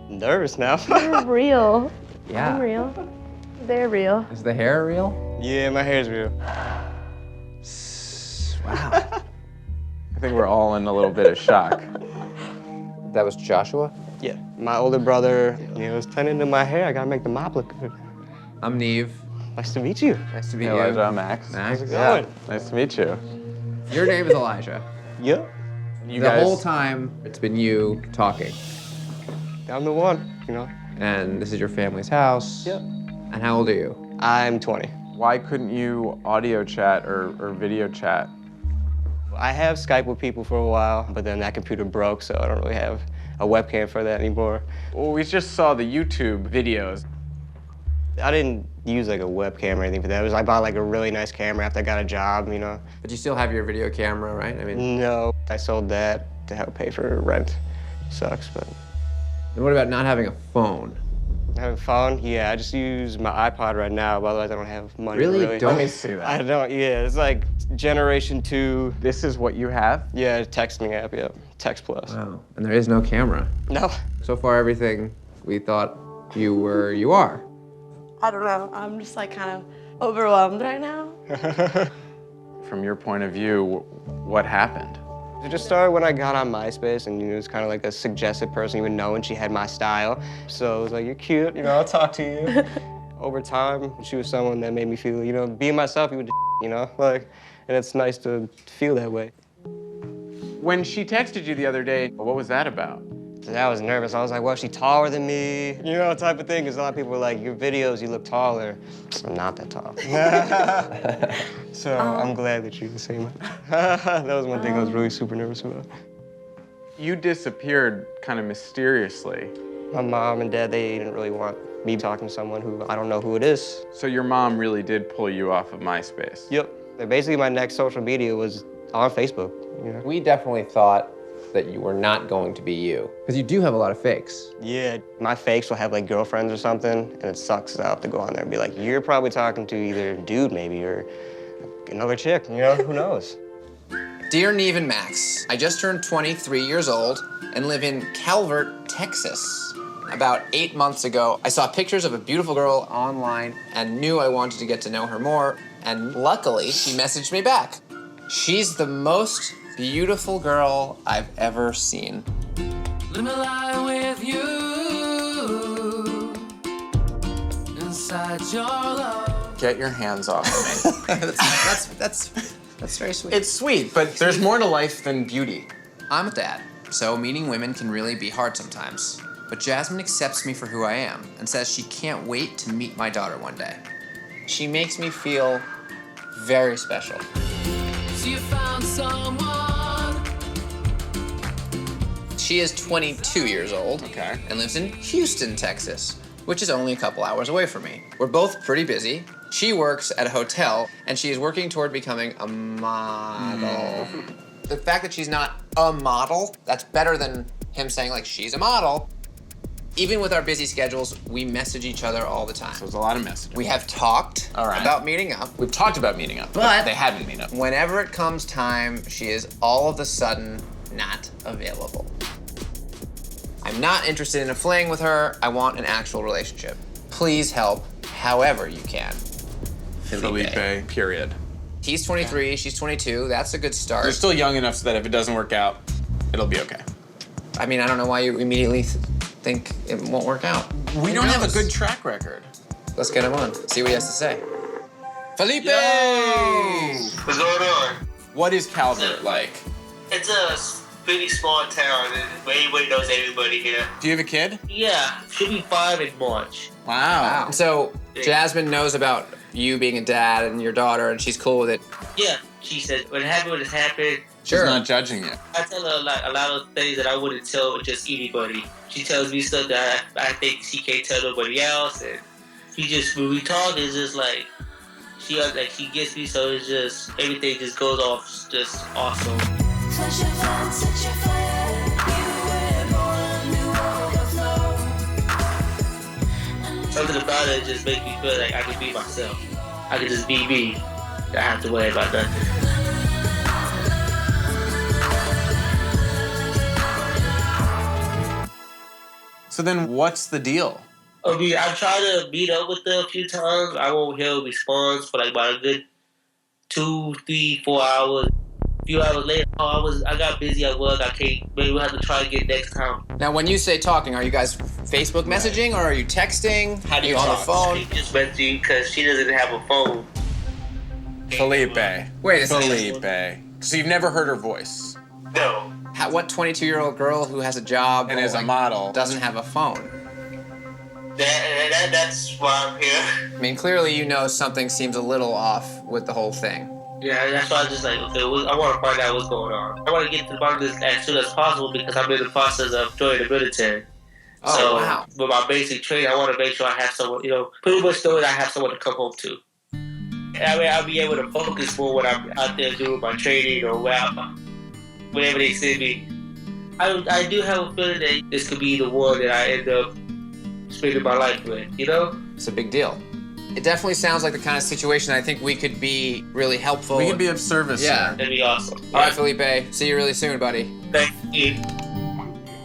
I'm nervous now. You're real. Yeah. I'm real. They're real. Is the hair real? Yeah, my hair's real. Wow. I think we're all in a little bit of shock. That was Joshua? Yeah, my older brother, was tending to my hair. I gotta make the mop look good. I'm Neve. Nice to meet you. Nice to meet Elijah, you. I'm Max. Max. How's it going? Nice to meet you. Your name is Elijah. Yep. You the guys... whole time, it's been you talking. I'm the one, And this is your family's house. Yep. And how old are you? I'm 20. Why couldn't you audio chat or video chat? I have Skype with people for a while, but then that computer broke, so I don't really have a webcam for that anymore. Well, we just saw the YouTube videos. I didn't use like a webcam or anything for that. I bought like a really nice camera after I got a job, But you still have your video camera, right? I mean, No, I sold that to help pay for rent. Sucks, but. And what about not having a phone? Having phone? Yeah, I just use my iPod right now, but otherwise I don't have money. Really? Don't- Let me see that. I don't, yeah, it's like Generation 2. This is what you have? Yeah, texting app, yep. Text Plus. Wow. And there is no camera. No. So far, everything we thought you were, you are. I don't know. I'm just like kind of overwhelmed right now. From your point of view, what happened? It just started when I got on MySpace, and it was kind of like a suggestive person, even knowing she had my style. So it was like, you're cute, I'll talk to you. Over time, she was someone that made me feel, being myself, even and it's nice to feel that way. When she texted you the other day, what was that about? So I was nervous. I was like, well, is she taller than me? You know, type of thing. Because a lot of people were like, your videos, you look taller. I'm not that tall. So I'm glad that you can see me. That was one thing I was really super nervous about. You disappeared kind of mysteriously. My mom and dad, they didn't really want me talking to someone who I don't know who it is. So your mom really did pull you off of MySpace? Yep. Basically, my next social media was on Facebook. You know? We definitely thought that you were not going to be you. Because you do have a lot of fakes. Yeah, my fakes will have like girlfriends or something, and it sucks out to go on there and be like, you're probably talking to either a dude maybe or another chick, you know, who knows? Dear Neve and Max, I just turned 23 years old and live in Calvert, Texas. About 8 months ago, I saw pictures of a beautiful girl online and knew I wanted to get to know her more, and luckily, she messaged me back. She's the most beautiful girl I've ever seen. Let me lie with you inside your love. Get your hands off of me. That's very sweet. It's sweet, but there's more to life than beauty. I'm a dad, so meeting women can really be hard sometimes. But Jasmine accepts me for who I am and says she can't wait to meet my daughter one day. She makes me feel very special. So you found someone. She is 22 years old and lives in Houston, Texas, which is only a couple hours away from me. We're both pretty busy. She works at a hotel, and she is working toward becoming a model. The fact that she's not a model, that's better than him saying, like, she's a model. Even with our busy schedules, we message each other all the time. So there's a lot of messaging. We have talked about meeting up. We've talked about meeting up, but they hadn't meet up. Whenever it comes time, she is all of a sudden not available. I'm not interested in a fling with her. I want an actual relationship. Please help however you can. Felipe, period. He's 23, she's 22. That's a good start. They're still young enough so that if it doesn't work out, it'll be okay. I mean, I don't know why you immediately think it won't work out. We don't have a good track record. Let's get him on, see what he has to say. Felipe! What's going on? What is Calvert like? It's a pretty small town, and everybody knows everybody here. Do you have a kid? Yeah, should be 5 in March. Wow. So Jasmine knows about you being a dad and your daughter, and she's cool with it. Yeah, she said, what happened, happened. She's not judging you. I tell her a lot of things that I wouldn't tell just anybody. She tells me stuff that I think she can't tell nobody else, and she just, when we talk, it's just like, she gets me, so it's just, everything just goes off just awesome. Something about it just makes me feel like I can be myself. I can just be me. I don't have to worry about nothing. So then what's the deal? I mean, I tried to meet up with her a few times. I won't hear a response for like about a good 2, 3, 4 hours. A few hours later, I got busy at work. I can't. Maybe we'll have to try again next time. Now, when you say talking, are you guys Facebook messaging or are you texting? How do you on talk? the phone? She just messaging because she doesn't have a phone. Felipe. Wait a second. Felipe. So you've never heard her voice? No. What 22-year-old girl who has a job and is a model doesn't have a phone? That's why I'm here. I mean, clearly you know something seems a little off with the whole thing. Yeah, that's why I was just like, okay, I want to find out what's going on. I want to get to the bottom of this as soon as possible because I'm in the process of joining the military. Oh, so, wow. With my basic training, I want to make sure I have someone, pretty much know that I have someone to come home to. That way I'll be able to focus more when I'm out there doing my training or whenever they send me. I do have a feeling that this could be the one that I end up spending my life with, It's a big deal. It definitely sounds like the kind of situation I think we could be really helpful. We could be of service. Yeah. That'd be awesome. All right, Felipe. See you really soon, buddy. Thank you.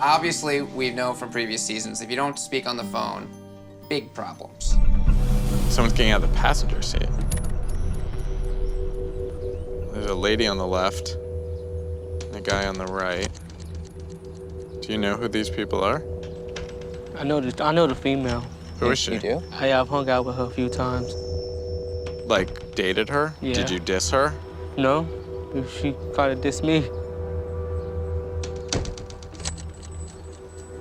Obviously, we know from previous seasons, if you don't speak on the phone, big problems. Someone's getting out of the passenger seat. There's a lady on the left, and a guy on the right. Do you know who these people are? I know the female. Who is she? You do? I've hung out with her a few times. Like, dated her? Yeah. Did you diss her? No, she tried to diss me.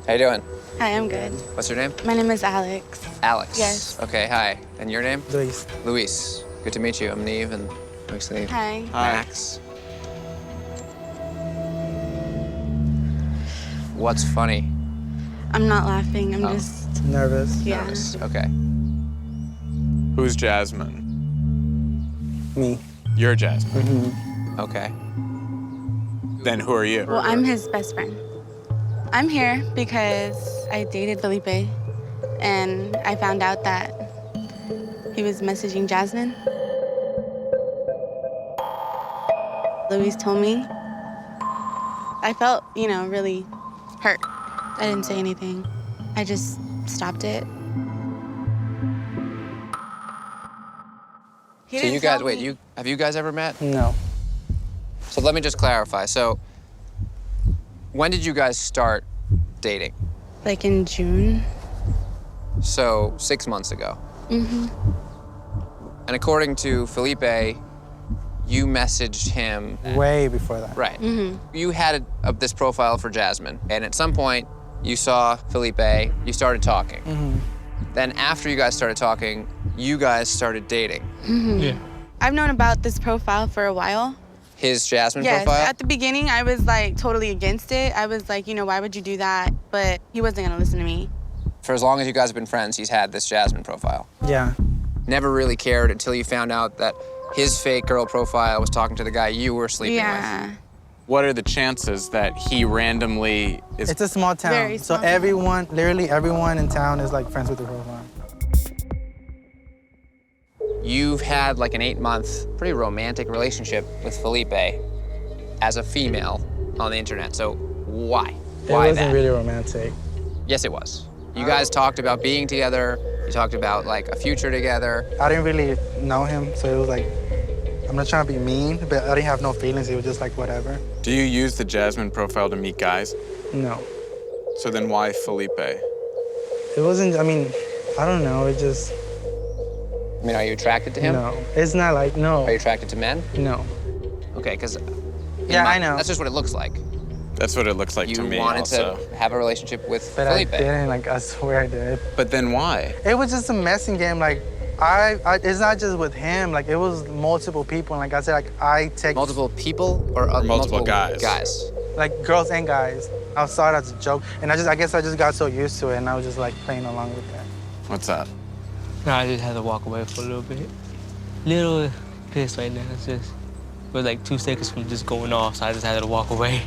How you doing? Hi, I'm good. What's your name? My name is Alex. Alex. Yes. Okay, hi. And your name? Luis. Luis. Good to meet you. I'm Neve, and obviously Hi. Max. What's funny? I'm not laughing. I'm just nervous. Yeah. Nervous. Okay. Who's Jasmine? Me. You're Jasmine. Mm-hmm. Okay. Then who are you? Well, I'm his best friend. I'm here because I dated Felipe, and I found out that he was messaging Jasmine. Luis told me. I felt, really hurt. I didn't say anything. I just stopped it. So you guys, wait, have you guys ever met? No. So let me just clarify. So when did you guys start dating? Like in June. So 6 months ago. Mm-hmm. And according to Felipe, you messaged him. Way before that. Right. Mm-hmm. You had this profile for Jasmine, and at some point, you saw Felipe, you started talking. Mm-hmm. Then after you guys started talking, you guys started dating. Mm-hmm. Yeah. I've known about this profile for a while. His Jasmine Yes, profile? at the beginning, I was like totally against it. I was like, why would you do that? But he wasn't gonna listen to me. For as long as you guys have been friends, he's had this Jasmine profile. Yeah. Never really cared until you found out that his fake girl profile was talking to the guy you were sleeping with. What are the chances that he randomly is? It's a small town. Very small so everyone, literally everyone in town is like friends with the profile. You've had like an 8-month, pretty romantic relationship with Felipe as a female on the internet. So why? Why it wasn't that? really romantic. Yes, it was. You guys talked about being together. You talked about like a future together. I didn't really know him, so it was like, I'm not trying to be mean, but I didn't have no feelings. It was just like whatever. Do you use the Jasmine profile to meet guys? No. So then why Felipe? It wasn't, I don't know, it just... Are you attracted to him? No, it's not like, no. Are you attracted to men? No. Okay, because I know. That's just what it looks like. That's what it looks like to me You wanted also. to have a relationship with But Felipe. I didn't, I swear I did. But then why? It was just a messing game, it's not just with him, it was multiple people, and like I said, I take... Multiple people or multiple guys? Guys. Like girls and guys. I saw it as a joke, and I guess I just got so used to it, and I was just playing along with that. What's up? No, I just had to walk away for a little bit. Little pissed right now. It was like 2 seconds from just going off, so I just had to walk away.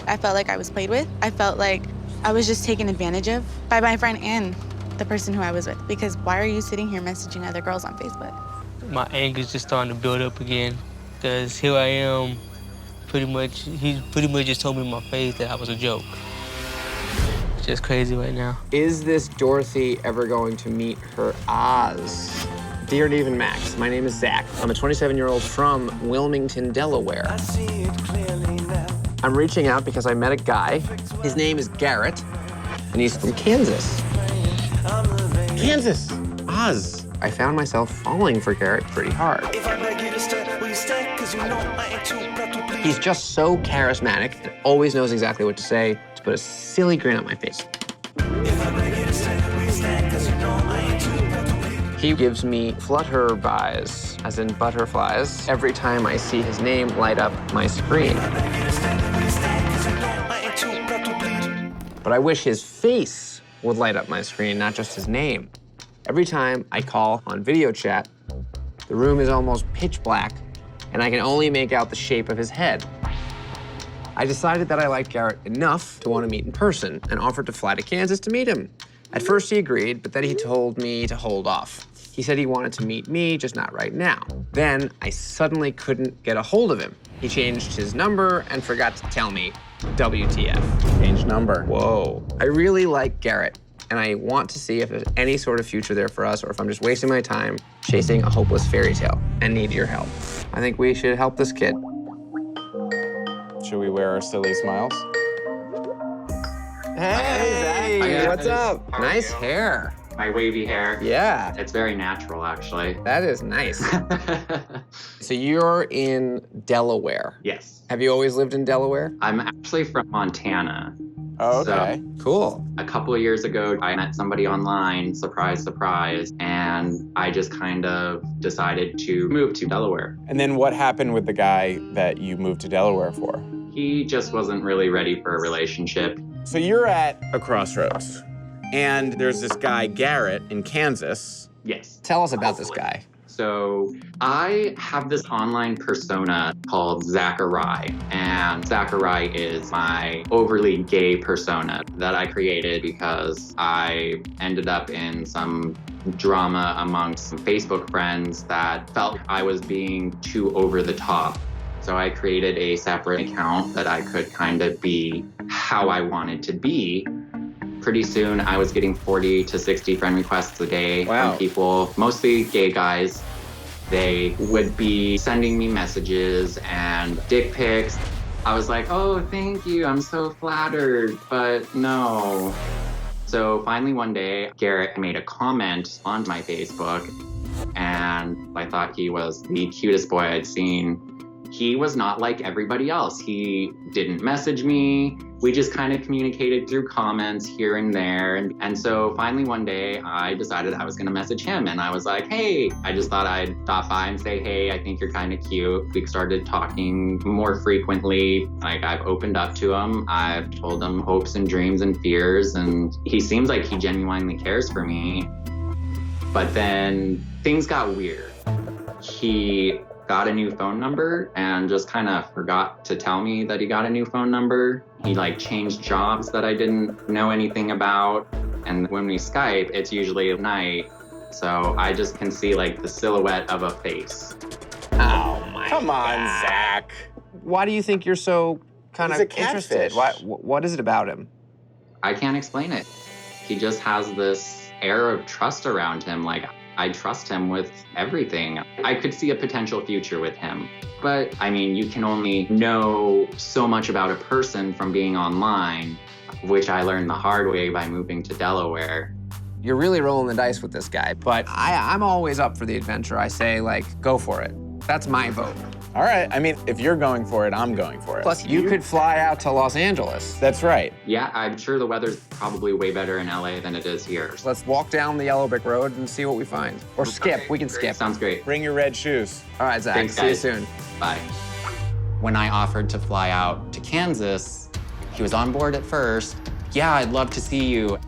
I felt like I was played with. I felt like I was just taken advantage of by my friend and the person who I was with. Because why are you sitting here messaging other girls on Facebook? My anger's just starting to build up again, because here I am, he pretty much just told me in my face that I was a joke. It's just crazy right now. Is this Dorothy ever going to meet her Oz? Dear Neve and Max, my name is Zach. I'm a 27-year-old from Wilmington, Delaware. I'm reaching out because I met a guy. His name is Garrett, and he's from Kansas. Kansas! Oz! I found myself falling for Garrett pretty hard. He's just so charismatic and always knows exactly what to say to put a silly grin on my face. He gives me flutterbuys, as in butterflies, every time I see his name light up my screen. But I wish his face would light up my screen, not just his name. Every time I call on video chat, the room is almost pitch black, and I can only make out the shape of his head. I decided that I liked Garrett enough to want to meet in person and offered to fly to Kansas to meet him. At first he agreed, but then he told me to hold off. He said he wanted to meet me, just not right now. Then I suddenly couldn't get a hold of him. He changed his number and forgot to tell me, WTF. Change number. Whoa. I really like Garrett, and I want to see if there's any sort of future there for us or if I'm just wasting my time chasing a hopeless fairy tale and need your help. I think we should help this kid. Should we wear our silly smiles? Hey, what's up? Nice hair. My wavy hair. Yeah. It's very natural, actually. That is nice. So you're in Delaware. Yes. Have you always lived in Delaware? I'm actually from Montana. Oh, okay. Cool. A couple of years ago, I met somebody online, surprise, surprise, and I just kind of decided to move to Delaware. And then what happened with the guy that you moved to Delaware for? He just wasn't really ready for a relationship. So you're at a crossroads, and there's this guy, Garrett, in Kansas. Yes. Tell us about this guy. So I have this online persona called Zachariah, and Zachariah is my overly gay persona that I created because I ended up in some drama amongst some Facebook friends that felt I was being too over the top. So I created a separate account that I could kind of be how I wanted to be. Pretty soon, I was getting 40 to 60 friend requests a day from people, mostly gay guys. They would be sending me messages and dick pics. I was like, oh, thank you, I'm so flattered, but no. So finally one day, Garrett made a comment on my Facebook, and I thought he was the cutest boy I'd seen. He was not like everybody else. He didn't message me. We just kind of communicated through comments here and there. And so finally one day I decided I was gonna message him, and I was like, hey, I just thought I'd stop by and say, hey, I think you're kind of cute. We started talking more frequently. Like, I've opened up to him. I've told him hopes and dreams and fears, and he seems like he genuinely cares for me. But then things got weird. He got a new phone number and just kind of forgot to tell me that he got a new phone number. He like changed jobs that I didn't know anything about. And when we Skype, it's usually at night. So I just can see like the silhouette of a face. Oh my Come on, Zach. Why do you think you're so kind He's of a catfish. interested? What is it about him? I can't explain it. He just has this air of trust around him. Like, I trust him with everything. I could see a potential future with him. But I mean, you can only know so much about a person from being online, which I learned the hard way by moving to Delaware. You're really rolling the dice with this guy, but I'm always up for the adventure. I say, like, go for it. That's my vote. All right, I mean, if you're going for it, I'm going for it. Plus, you could fly out to Los Angeles. That's right. Yeah, I'm sure the weather's probably way better in LA than it is here. Let's walk down the yellow brick road and see what we find. Or skip, we can skip. Sounds great. Bring your red shoes. All right, Zach, Thanks, see you guys. soon. Bye. When I offered to fly out to Kansas, he was on board at first. Yeah, I'd love to see you.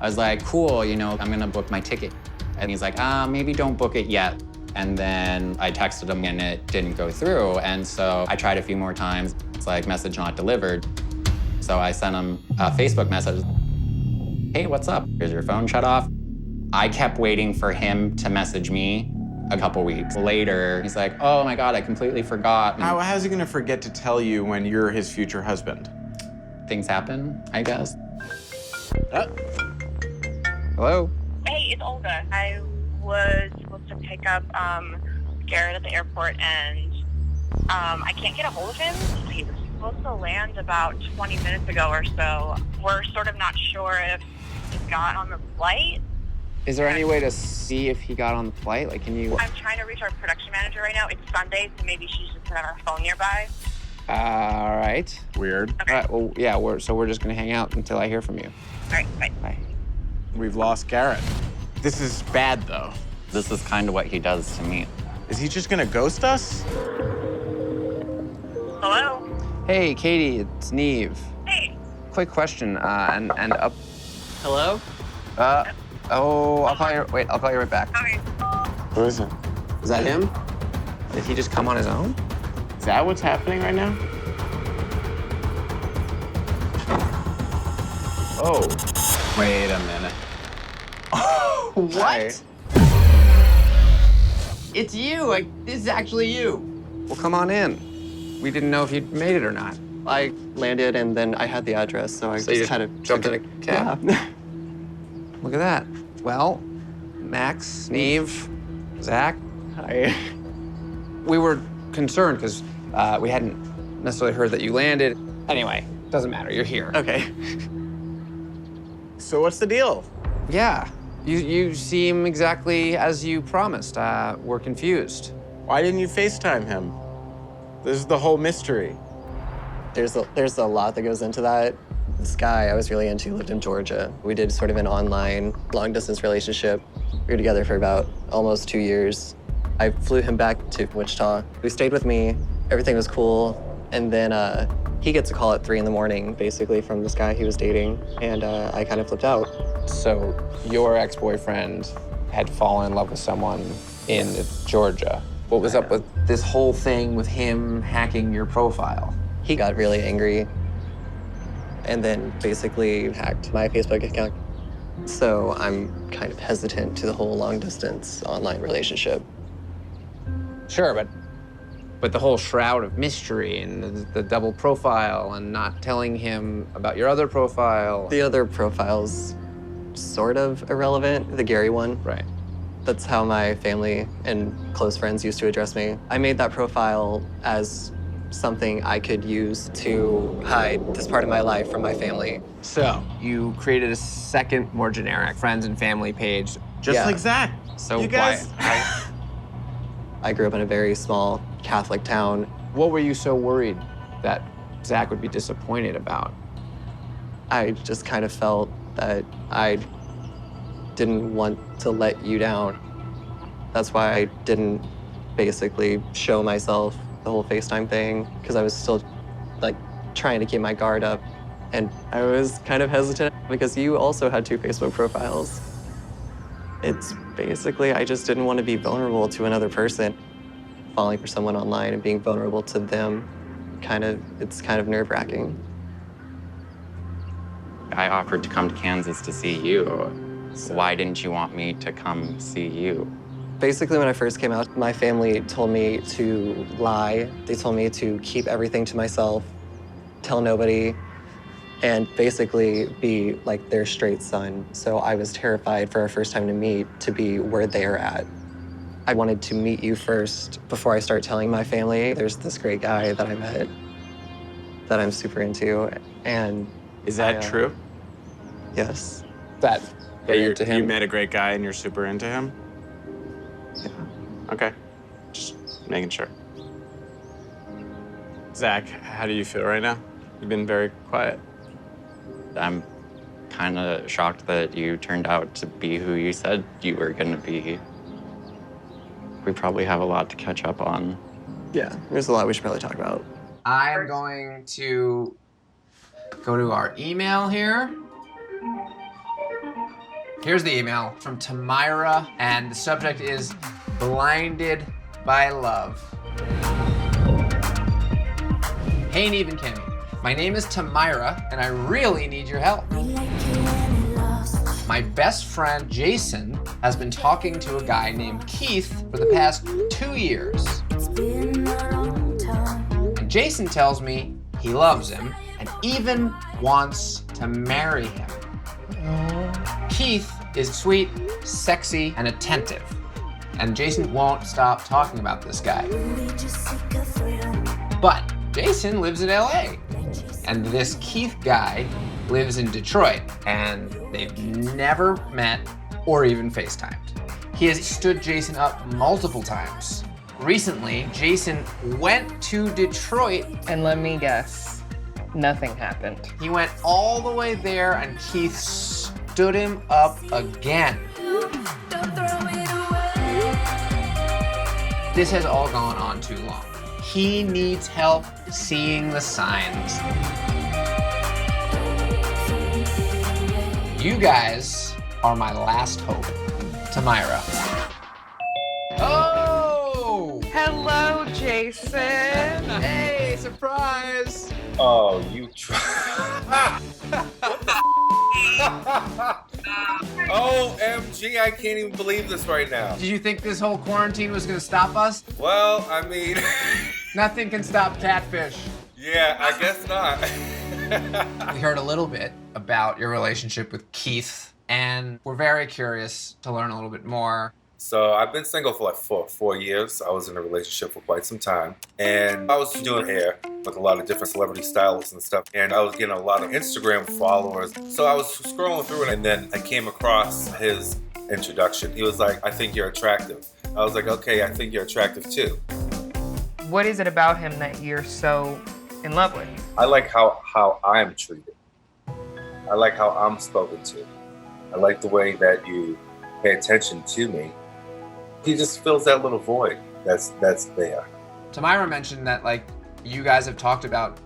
I was like, cool, you know, I'm gonna book my ticket. And he's like, maybe don't book it yet. And then I texted him and it didn't go through. And so I tried a few more times. It's like, message not delivered. So I sent him a Facebook message. Hey, what's up? Is your phone shut off? I kept waiting for him to message me. A couple weeks later, he's like, oh my God, I completely forgot. How's he gonna forget to tell you when you're his future husband? Things happen, I guess. Hello? Hey, it's Olga. I was supposed to pick up Garrett at the airport, and I can't get a hold of him. He was supposed to land about 20 minutes ago or so. We're sort of not sure if he got on the flight. Is there any way to see if he got on the flight? Like, can you? I'm trying to reach our production manager right now. It's Sunday, so maybe she's just on her phone nearby. All right. Weird. All right, well, yeah, we're just gonna hang out until I hear from you. All right, bye. Bye. We've lost Garrett. This is bad, though. This is kind of what he does to me. Is he just gonna ghost us? Hello? Hey, Katie, it's Neve. Hey. Quick question, and up. Hello? I'll call you. Wait, I'll call you right back. Okay. Who is it? Is that him? Did he just come on his own? Is that what's happening right now? Oh. Wait a minute. What? It's you. Like, this is actually you. Well, come on in. We didn't know if you'd made it or not. I landed and then I had the address, so I just had to jumped in a cab. Yeah. Look at that. Well, Max, Neve, Zach. Hi. We were concerned because we hadn't necessarily heard that you landed. Anyway, doesn't matter. You're here. Okay. So what's the deal? Yeah. You seem exactly as you promised. We're confused. Why didn't you FaceTime him? This is the whole mystery. There's a lot that goes into that. This guy I was really into lived in Georgia. We did sort of an online long-distance relationship. We were together for about almost 2 years. I flew him back to Wichita. He stayed with me. Everything was cool. And then he gets a call at 3 in the morning, basically, from this guy he was dating. And I kind of flipped out. So your ex-boyfriend had fallen in love with someone in Georgia. What was up with this whole thing with him hacking your profile? He got really angry and then basically hacked my Facebook account. So I'm kind of hesitant to the whole long-distance online relationship. Sure, but the whole shroud of mystery and the double profile and not telling him about your other profile. The other profile's sort of irrelevant, the Gary one. Right. That's how my family and close friends used to address me. I made that profile as something I could use to hide this part of my life from my family. So you created a second, more generic friends and family page. Just like Zach. So You guys- I grew up in a very small Catholic town. What were you so worried that Zach would be disappointed about? I just kind of felt that I didn't want to let you down. That's why I didn't basically show myself the whole FaceTime thing, because I was still like trying to keep my guard up. And I was kind of hesitant because you also had 2 Facebook profiles. It's basically, I just didn't want to be vulnerable to another person. Falling for someone online and being vulnerable to them, it's kind of nerve-wracking. I offered to come to Kansas to see you. Why didn't you want me to come see you? Basically, when I first came out, my family told me to lie. They told me to keep everything to myself, tell nobody, and basically be like their straight son. So I was terrified for our first time to meet to be where they're at. I wanted to meet you first before I start telling my family. There's this great guy that I met that I'm super into, and Is that true? Yes. That you met a great guy and you're super into him? Yeah. Okay, just making sure. Zach, how do you feel right now? You've been very quiet. I'm kind of shocked that you turned out to be who you said you were going to be. We probably have a lot to catch up on. Yeah, there's a lot we should probably talk about. I am going to go to our email here. Here's the email from Tamira, and the subject is Blinded by Love. Hey, Neve and Kenny. My name is Tamira, and I really need your help. My best friend, Jason, has been talking to a guy named Keith for the past 2 years. And Jason tells me he loves him and even wants to marry him. Keith is sweet, sexy, and attentive. And Jason won't stop talking about this guy. But Jason lives in LA. And this Keith guy lives in Detroit. And they've never met or even FaceTimed. He has stood Jason up multiple times. Recently, Jason went to Detroit. And let me guess, nothing happened. He went all the way there and Keith stood him up again. This has all gone on too long. He needs help seeing the signs. You guys are my last hope. Tamira. Oh! Hello, Jason. Hey, surprise! Oh, you OMG, I can't even believe this right now. Did you think this whole quarantine was gonna stop us? Well, I mean... Nothing can stop Catfish. Yeah, I guess not. We heard a little bit about your relationship with Keith, and we're very curious to learn a little bit more. So I've been single for like 4 years. I was in a relationship for quite some time. And I was doing hair with a lot of different celebrity stylists and stuff. And I was getting a lot of Instagram followers. So I was scrolling through it, and then I came across his introduction. He was like, I think you're attractive. I was like, okay, I think you're attractive too. What is it about him that you're so in love with? I like how I'm treated. I like how I'm spoken to. I like the way that you pay attention to me. He just fills that little void that's there. Tamira mentioned that like you guys have talked about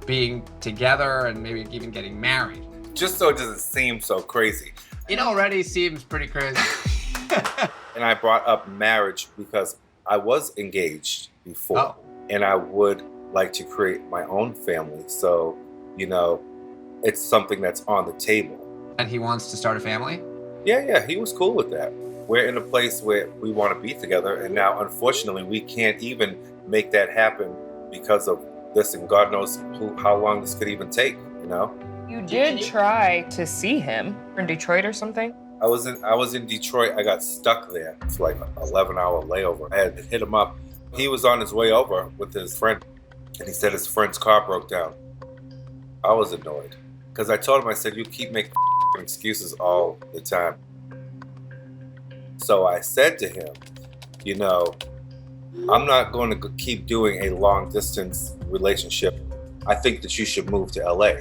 being together and maybe even getting married. Just so it doesn't seem so crazy. It already seems pretty crazy. And I brought up marriage because I was engaged before. And I would like to create my own family. So, you know, it's something that's on the table. And he wants to start a family? Yeah, he was cool with that. We're in a place where we want to be together, and now, unfortunately, we can't even make that happen because of this, and God knows how long this could even take, you know? You did try to see him in Detroit or something? I was in Detroit. I got stuck there. It's like an 11-hour layover. I had to hit him up. He was on his way over with his friend, and he said his friend's car broke down. I was annoyed because I told him, I said, you keep making excuses all the time. So I said to him, you know, I'm not going to keep doing a long distance relationship. I think that you should move to LA.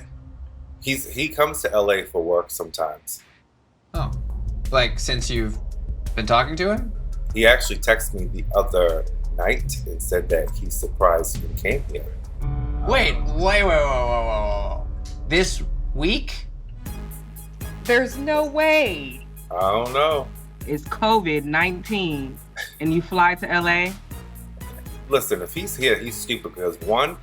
He comes to LA for work sometimes. Oh, like since you've been talking to him? He actually texted me the other night and said that he's surprised you came here. Wait. This week? There's no way. I don't know. It's COVID-19 and you fly to LA? Listen, if he's here, he's stupid because one,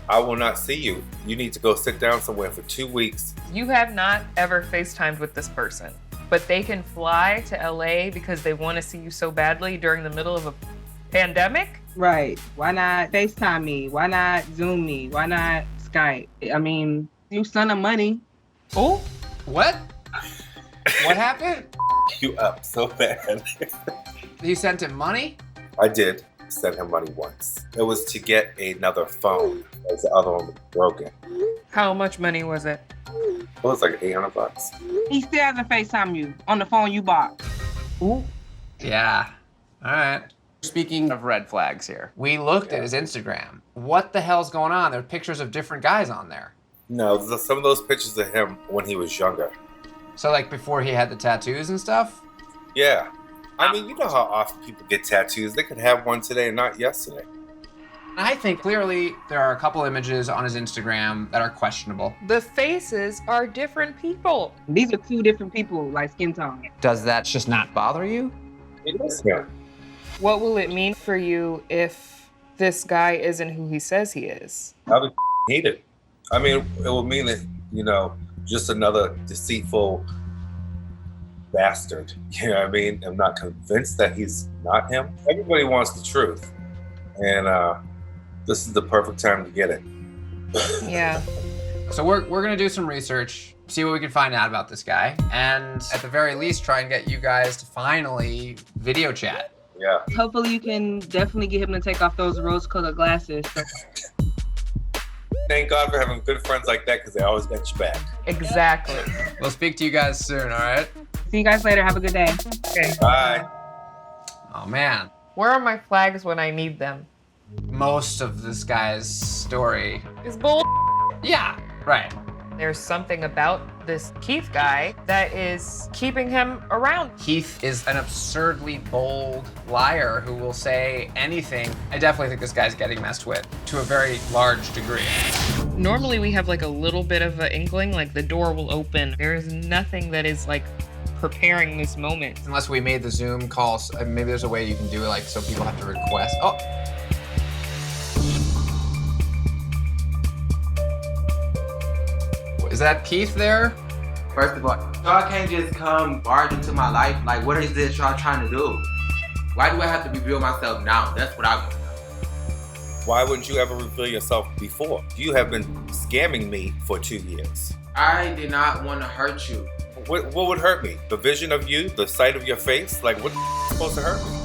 I will not see you. You need to go sit down somewhere for 2 weeks. You have not ever FaceTimed with this person, but they can fly to LA because they want to see you so badly during the middle of a pandemic? Right. Why not FaceTime me? Why not Zoom me? Why not Skype? I mean, you send them money. Oh, what? What happened? You up so bad. You sent him money? I did send him money once. It was to get another phone as the other one was broken. How much money was it? It was like $800. He still hasn't FaceTime you on the phone you bought. Ooh. Yeah. All right. Speaking of red flags here, we looked at his Instagram. What the hell's going on? There are pictures of different guys on there. No, some of those pictures of him when he was younger. So like before he had the tattoos and stuff? Yeah. I mean, you know how often people get tattoos. They could have one today and not yesterday. I think clearly there are a couple images on his Instagram that are questionable. The faces are different people. These are two different people, like skin tone. Does that just not bother you? It is him. What will it mean for you if this guy isn't who he says he is? I would hate it. I mean, it will mean that, you know, just another deceitful bastard. You know what I mean? I'm not convinced that he's not him. Everybody wants the truth. And this is the perfect time to get it. Yeah. So we're gonna do some research, see what we can find out about this guy, and at the very least try and get you guys to finally video chat. Yeah. Hopefully you can definitely get him to take off those rose-colored glasses. Thank God for having good friends like that because they always got your back. Exactly. We'll speak to you guys soon, all right? See you guys later. Have a good day. Okay. Bye. Oh, man. Where are my flags when I need them? Most of this guy's story is bull. Yeah, right. There's something about this Keith guy that is keeping him around. Keith is an absurdly bold liar who will say anything. I definitely think this guy's getting messed with to a very large degree. Normally we have like a little bit of an inkling, like the door will open. There is nothing that is like preparing this moment. Unless we made the Zoom calls, maybe there's a way you can do it like so people have to request. Oh. Is that Keith there? First of all, y'all can't just come barge into my life. Like, what is this y'all trying to do? Why do I have to reveal myself now? That's what I want to know. Why wouldn't you ever reveal yourself before? You have been scamming me for 2 years. I did not want to hurt you. What would hurt me? The vision of you? The sight of your face? Like, what's supposed to hurt me?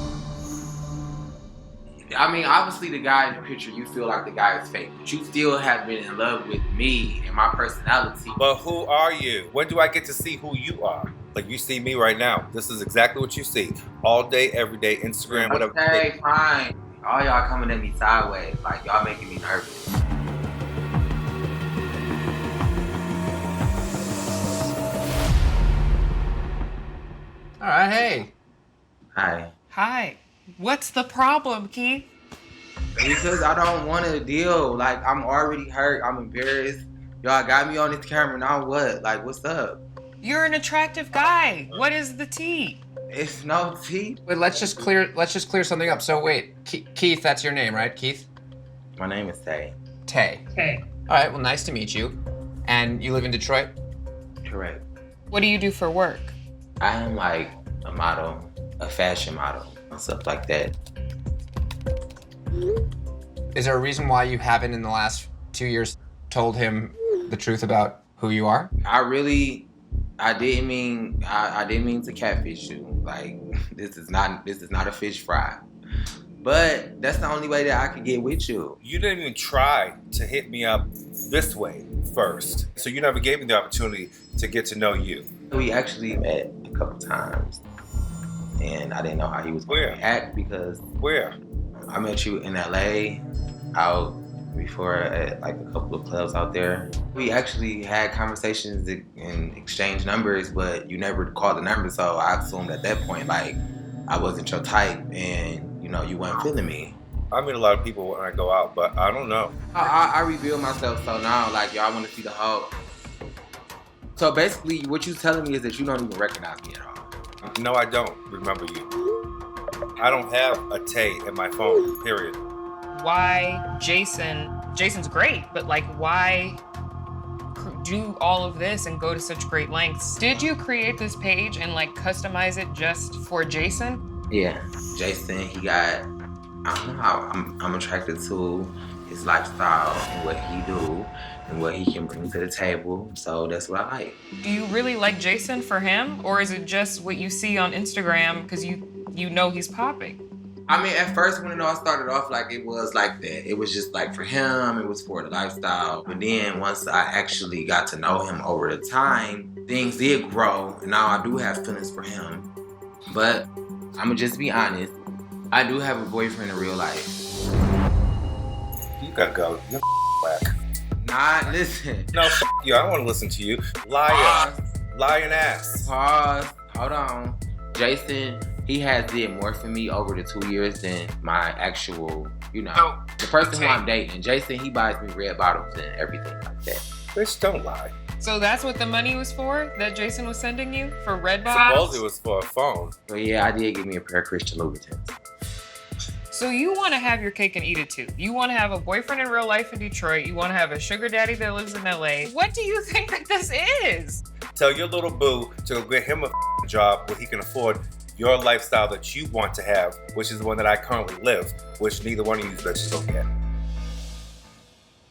I mean, obviously the guy in the picture, you feel like the guy is fake, but you still have been in love with me and my personality. But who are you? When do I get to see who you are? Like, you see me right now. This is exactly what you see. All day, every day, Instagram, whatever. Okay, fine. All y'all coming at me sideways. Like, y'all making me nervous. All right, hey. Hi. Hi. What's the problem, Keith? Because I don't want to deal. Like, I'm already hurt. I'm embarrassed. Y'all got me on this camera. Now what? Like, what's up? You're an attractive guy. What is the tea? It's no tea. Wait, let's just clear something up. So wait, Keith, that's your name, right? Keith? My name is Tay. Tay. Tay. All right, well, nice to meet you. And you live in Detroit? Correct. What do you do for work? I am like a model, a fashion model, and stuff like that. Is there a reason why you haven't in the last 2 years told him the truth about who you are? I didn't mean to catfish you. Like, this is not a fish fry. But that's the only way that I could get with you. You didn't even try to hit me up this way first. So you never gave me the opportunity to get to know you. We actually met a couple times. And I didn't know how he was going to react because... Where? I met you in LA, out before at like a couple of clubs out there. We actually had conversations and exchanged numbers, but you never called the number, so I assumed at that point, like, I wasn't your type and, you know, you weren't feeling me. I meet a lot of people when I go out, but I don't know. I reveal myself, so now, like, y'all want to see the whole... So basically, what you're telling me is that you don't even recognize me at all. No, I don't remember you. I don't have a Tay in my phone, period. Why Jason's great, but like, why do all of this and go to such great lengths? Did you create this page and like customize it just for Jason? Yeah, Jason, he got, I don't know how I'm attracted to his lifestyle and what he do and what he can bring to the table. So that's what I like. Do you really like Jason for him, or is it just what you see on Instagram because you know he's popping? I mean, at first, when I started off, like, it was like that. It was just like for him, it was for the lifestyle. But then once I actually got to know him over the time, things did grow. And now I do have feelings for him. But I'm gonna just be honest. I do have a boyfriend in real life. You gotta go. You're whack. Nah, listen. No, you. I don't want to listen to you. Liar. Pause. Lying ass. Pause. Hold on. Jason, he has did more for me over the 2 years than my actual, you know, the person who I'm dating. Jason, he buys me red bottles and everything like that. Bitch, don't lie. So that's what the money was for that Jason was sending you for red bottles? Suppose it was for a phone. Well, yeah, I did give me a pair of Christian Louboutins. So you want to have your cake and eat it too. You want to have a boyfriend in real life in Detroit. You want to have a sugar daddy that lives in LA. What do you think that this is? Tell your little boo to go get him a job where he can afford your lifestyle that you want to have, which is the one that I currently live, which neither one of you bitches will get.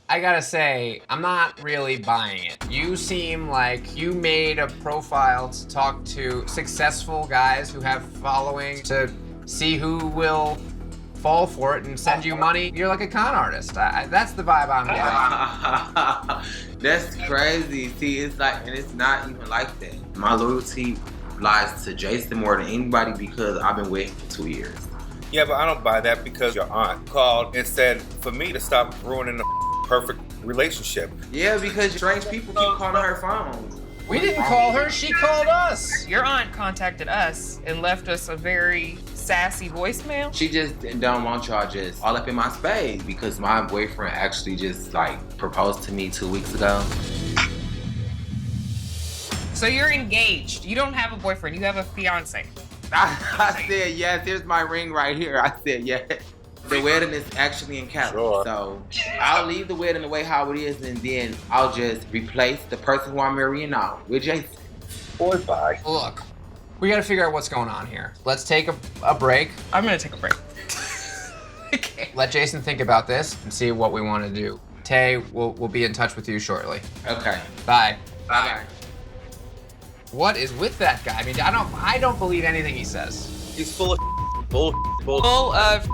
I gotta say, I'm not really buying it. You seem like you made a profile to talk to successful guys who have following to see who will fall for it and send you money. You're like a con artist. That's the vibe I'm getting. That's crazy. See, it's like, and it's not even like that. My loyalty lies to Jason more than anybody because I've been with him for 2 years. Yeah, but I don't buy that because your aunt called and said for me to stop ruining the perfect relationship. Yeah, because strange people keep calling her phone. We didn't call her, she called us. Your aunt contacted us and left us a very sassy voicemail. She just don't want y'all just all up in my space because my boyfriend actually just like proposed to me 2 weeks ago. So you're engaged. You don't have a boyfriend, you have a fiance. I said yes, here's my ring right here. I said yes. The wedding is actually in Cali, so I'll leave the wedding the way how it is, and then I'll just replace the person who I'm marrying now with Jason. Boy, bye. Look, we gotta figure out what's going on here. Let's take a break. I'm gonna take a break. Okay. Let Jason think about this and see what we want to do. Tay, we'll be in touch with you shortly. Okay. Bye. Bye. What is with that guy? I mean, I don't believe anything he says. He's full of bull. Full of.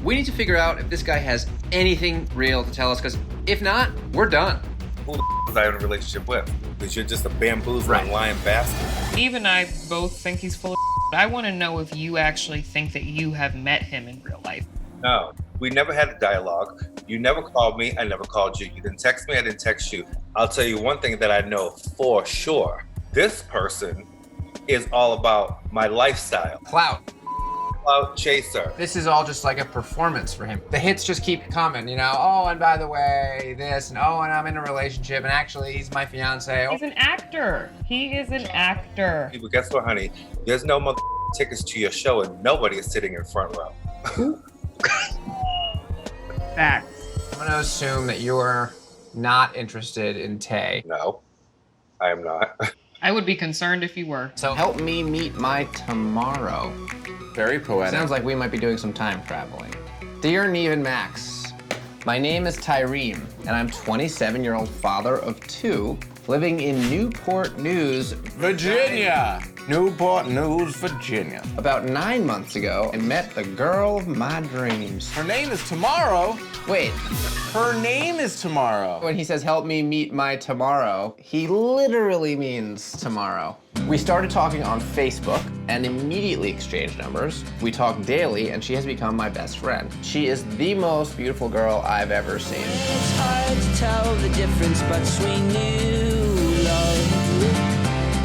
We need to figure out if this guy has anything real to tell us, because if not, we're done. Who the was I in a relationship with? Because you're just a bamboozling lying bastard. Eve and I both think he's full of. I want to know if you actually think that you have met him in real life. No, we never had a dialogue. You never called me, I never called you. You didn't text me, I didn't text you. I'll tell you one thing that I know for sure. This person is all about my lifestyle. Clout. Clout chaser. This is all just like a performance for him. The hits just keep coming, you know? Oh, and by the way, this, and oh, and I'm in a relationship, and actually, he's my fiance. He's an actor. He is an actor. But guess what, honey? There's no mother tickets to your show, and nobody is sitting in front row. Facts. I'm gonna assume that you're not interested in Tay. No, I am not. I would be concerned if you were. So help me meet my tomorrow. Very poetic. Sounds like we might be doing some time traveling. Dear Neve and Max, my name is Tyreem, and I'm 27-year-old father of 2, living in Newport News, Virginia. Newport News, Virginia. About 9 months ago, I met the girl of my dreams. Her name is Tomorrow. Wait. Her name is Tomorrow. When he says, help me meet my tomorrow, he literally means tomorrow. We started talking on Facebook and immediately exchanged numbers. We talk daily, and she has become my best friend. She is the most beautiful girl I've ever seen. It's hard to tell the difference between new love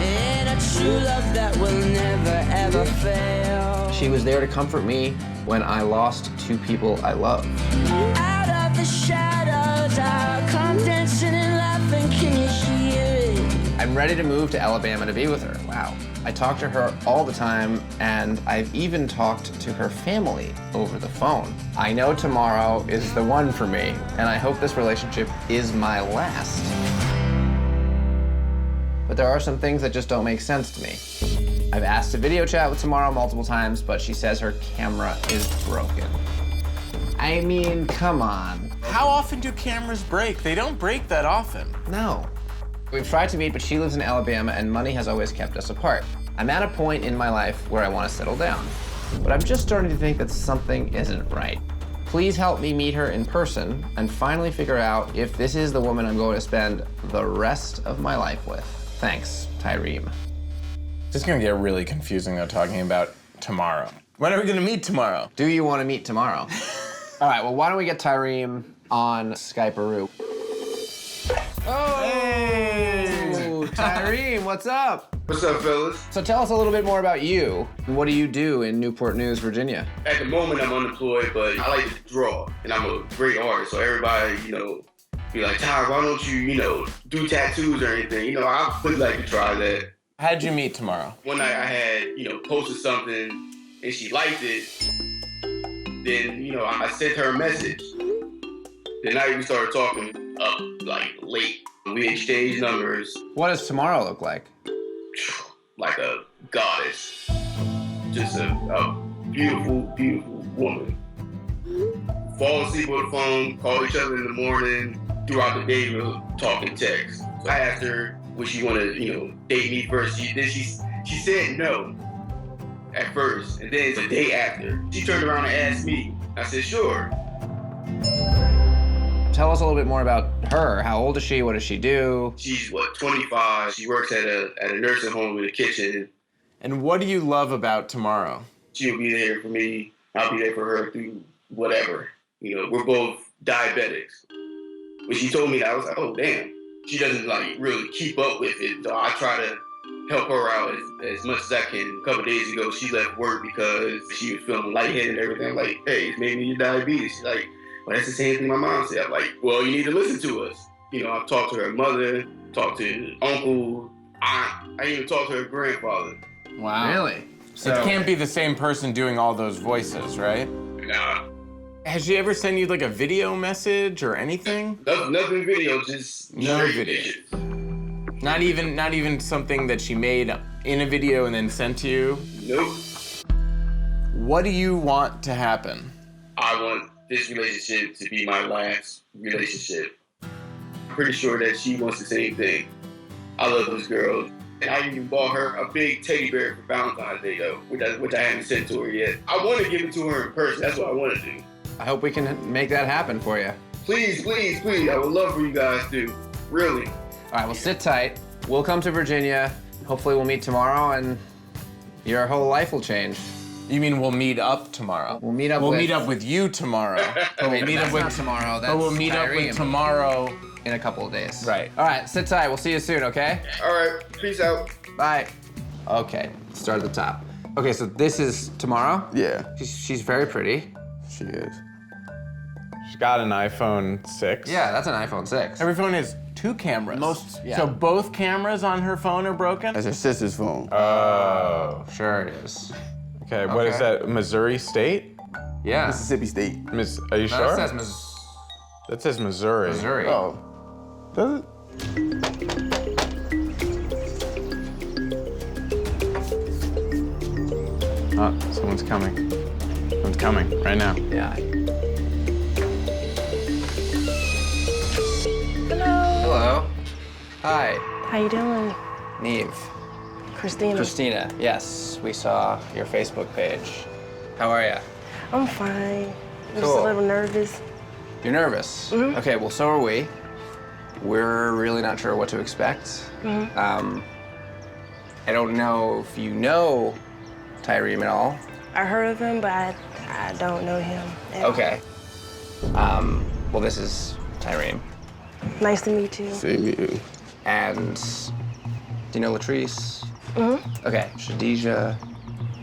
and a true love that will never ever fail. She was there to comfort me when I lost 2 people I love. Out of the shadows, I'll come dancing and laughing. Can you hear it? I'm ready to move to Alabama to be with her. Wow. I talk to her all the time, and I've even talked to her family over the phone. I know tomorrow is the one for me, and I hope this relationship is my last. But there are some things that just don't make sense to me. I've asked to video chat with Tomorrow multiple times, but she says her camera is broken. I mean, come on. How often do cameras break? They don't break that often. No. We've tried to meet, but she lives in Alabama, and money has always kept us apart. I'm at a point in my life where I want to settle down, but I'm just starting to think that something isn't right. Please help me meet her in person and finally figure out if this is the woman I'm going to spend the rest of my life with. Thanks, Tyreem. This is gonna get really confusing though, talking about tomorrow. When are we gonna meet tomorrow? Do you want to meet tomorrow? All right, well, why don't we get Tyreem on Skype-a-roo? Oh, hey. Tyreem, what's up? What's up, fellas? So tell us a little bit more about you. What do you do in Newport News, Virginia? At the moment, I'm unemployed, but I like to draw, and I'm a great artist. So everybody, be like, Ty, why don't you, do tattoos or anything? I would like to try that. How'd you meet Tomorrow? One night I had, posted something, and she liked it. Then, I sent her a message. The night we started talking up, late. We exchanged numbers. What does Tomorrow look like? Like a goddess. Just a beautiful, beautiful woman. Fall asleep on the phone, call each other in the morning. Throughout the day, we were talking text. So I asked her, would she want to, date me first? She said no at first, and then the day after, she turned around and asked me. I said, sure. Tell us a little bit more about her. How old is she? What does she do? She's 25. She works at a nursing home in the kitchen. And what do you love about Tomorrow? She'll be there for me. I'll be there for her through whatever. We're both diabetics. When she told me that, I was like, oh, damn. She doesn't, really keep up with it. So I try to help her out as much as I can. A couple days ago, she left work because she was feeling lightheaded and everything. I'm like, hey, it's maybe your diabetes. She's like, well, that's the same thing my mom said. I'm like, well, you need to listen to us. I've talked to her mother, talked to uncle, aunt. I even talked to her grandfather. Wow. Really? So it can't be the same person doing all those voices, right? Nah. Has she ever sent you a video message or anything? Nothing video, just no video. Not even something that she made in a video and then sent to you? Nope. What do you want to happen? I want this relationship to be my last relationship. I'm pretty sure that she wants the same thing. I love this girl. And I even bought her a big teddy bear for Valentine's Day, though, which I haven't sent to her yet. I want to give it to her in person. That's what I want to do. I hope we can make that happen for you. Please, please, please. I would love for you guys to. Really. All right, well, sit tight. We'll come to Virginia. Hopefully we'll meet tomorrow, and your whole life will change. You mean we'll meet up tomorrow? We'll meet up. We'll meet up with you tomorrow. We'll meet up with tomorrow. But we'll meet up with tomorrow in a couple of days. Right. All right, sit tight. We'll see you soon, okay? All right. Peace out. Bye. Okay, start at the top. Okay, so this is tomorrow? Yeah. She's very pretty. She is. She's got an iPhone 6. Yeah, that's an iPhone 6. Every phone has 2 cameras. Yeah. So both cameras on her phone are broken? That's her sister's phone. Oh. Sure it is. Okay, what is that, Missouri State? Yeah. Mississippi State. Are you sure? That says That says Missouri. Missouri. Oh. Does it? Oh, someone's coming. Someone's coming right now. Yeah. Hello. Hello. Hi. How you doing? Neve. Christina. Christina, yes. We saw your Facebook page. How are you? I'm fine. I'm just Cool. a little nervous. You're nervous? Okay, well, so are we. We're really not sure what to expect. I don't know if you know Tyreme at all. I heard of him, but I don't know him. at all. Okay. Well, this is Tyreme. Nice to meet you. Same you. And do you know Latrice? Okay, Shadija.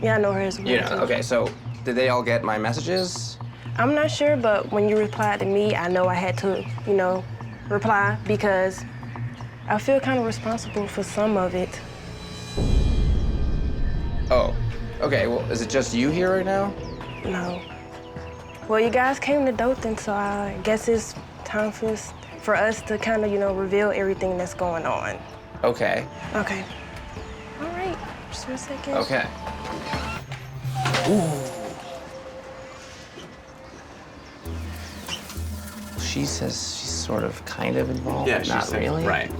Yeah, I know her as well. You know, okay, so did they all get my messages? I'm not sure, but when you replied to me, I know I had to, reply because I feel kind of responsible for some of it. Oh, okay, well, is it just you here right now? No. Well, you guys came to Dothan, so I guess it's time for us to kind of, reveal everything that's going on. Okay. Okay. All right, just for a second. Okay. Ooh. She says she's sort of kind of involved, Yeah, but she not said, really. right.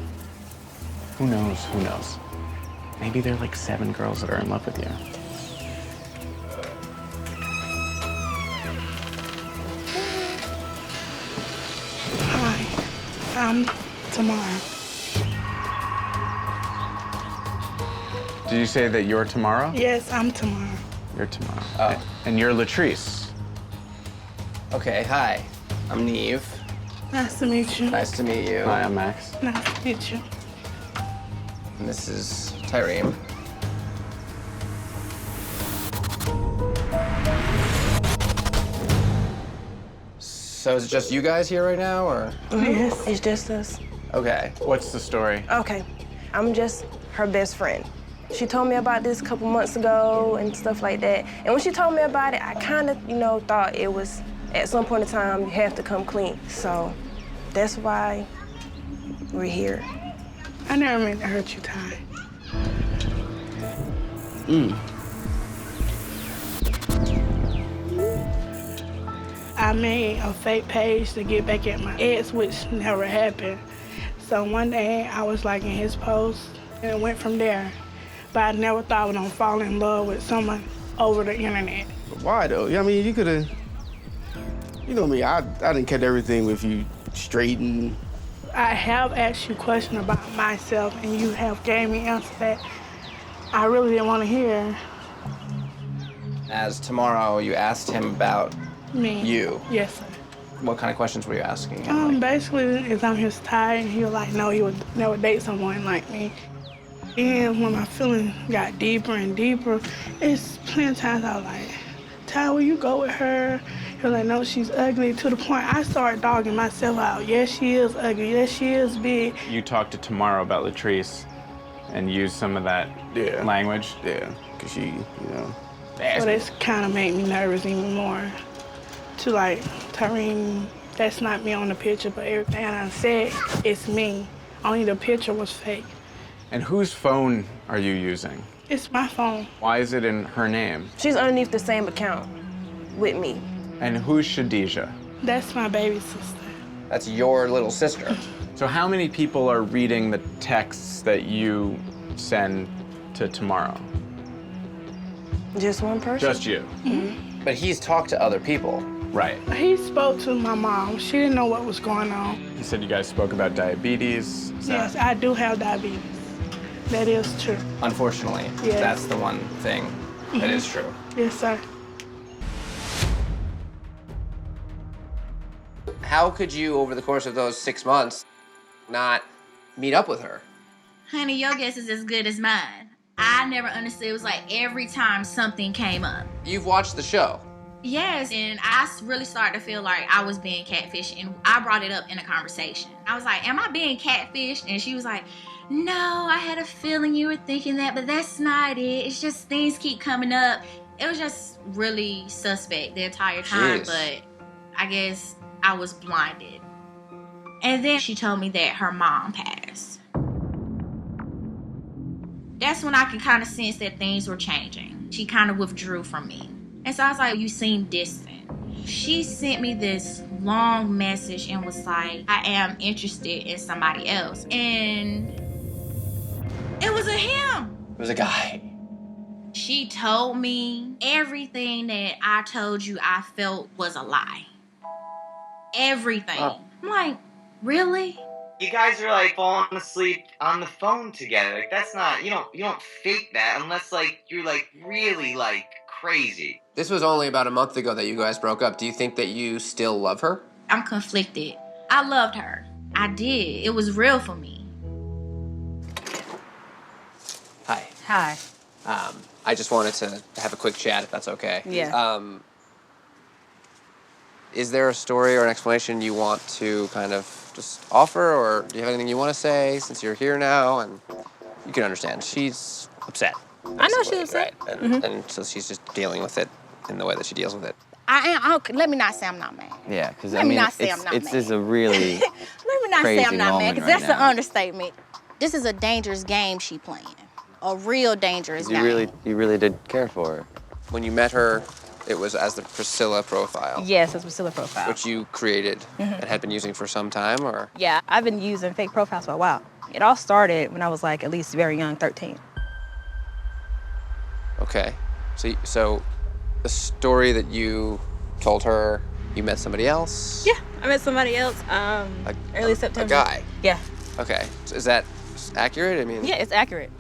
Who knows? Who knows? Maybe there are like 7 girls that are in love with you. Hi, I'm Tamara. Did you say that you're Tomorrow? Yes, I'm Tamara. You're Tomorrow. Oh. And you're Latrice. Okay, hi. I'm Neve. Nice to meet you. Nice to meet you. Hi, I'm Max. Nice to meet you. And this is Tyreme. So is it just you guys here right now, or? Yes, it's just us. Okay. What's the story? Okay, I'm just her best friend. She told me about this a couple months ago and stuff like that. And when she told me about it, I kind of, thought it was, at some point in time, you have to come clean. So that's why we're here. I never meant to hurt you, Ty. I made a fake page to get back at my ex, which never happened. So one day I was in his post and it went from there. But I never thought I was gonna fall in love with someone over the internet. Why though? I mean, you could have. You know me. I didn't cut everything with you straight and. I have asked you questions about myself and you have gave me answers that I really didn't want to hear. As Tomorrow, you asked him about Me. you. Yes, sir. What kind of questions were you asking him? Basically, is I'm his type, and he was like, no, he would never date someone like me. And when my feelings got deeper and deeper, it's plenty of times I was like, Ty, will you go with her? He was like, no, she's ugly. To the point I started dogging myself out. Yes, she is ugly. Yes, she is big. You talked to Tomorrow about Latrice and used some of that language? Yeah, because she, So that's kind of made me nervous even more. To Tyreme, that's not me on the picture, but everything I said, it's me. Only the picture was fake. And whose phone are you using? It's my phone. Why is it in her name? She's underneath the same account with me. And who's Shadija? That's my baby sister. That's your little sister. So how many people are reading the texts that you send to Tomorrow? Just one person? Just you. But he's talked to other people. Right. He spoke to my mom. She didn't know what was going on. You said you guys spoke about diabetes. Yes, I do have diabetes. That is true. Unfortunately, Yes. that's the one thing that is true. Yes, sir. How could you, over the course of those 6 months, not meet up with her? Honey, your guess is as good as mine. I never understood. It was like every time something came up. You've watched the show. Yes, and I really started to feel like I was being catfished, and I brought it up in a conversation. I was like, am I being catfished? And she was like, no, I had a feeling you were thinking that, but that's not it. It's just things keep coming up. It was just really suspect the entire time, but I guess I was blinded. And then she told me that her mom passed. That's when I could kind of sense that things were changing. She kind of withdrew from me. And so I was like, you seem distant. She sent me this long message and was like, I am interested in somebody else. And it was a him. It was a guy. She told me everything that I told you I felt was a lie. Everything. I'm like, really? You guys are like falling asleep on the phone together. Like that's not, you don't fake that unless like you're like really like crazy. This was only about a month ago that you guys broke up. Do you think that you still love her? I'm conflicted. I loved her. I did. It was real for me. Hi. Hi. I just wanted to have a quick chat, if that's okay. Yeah. Is there a story or an explanation you want to kind of just offer, or do you have anything you want to say since you're here now? And you can understand. She's upset. I know she's upset. Right? And so she's just dealing with it in the way that she deals with it. Let me not say I'm not mad. Yeah, because Let me not say I'm not it's mad. just a really Let me not say I'm not mad, because right that's an understatement. This is a dangerous game she playing. A real dangerous game. You really did care for her. When you met her, it was as the Priscilla profile. Yes, it's Priscilla profile. Which you created and had been using for some time, or? Yeah, I've been using fake profiles for a while. It all started when I was like at least very young, 13. Okay. So the story that you told her, you met somebody else? Yeah, I met somebody else early September. A guy? Yeah. Okay. So is that accurate? I mean, Yeah, it's accurate.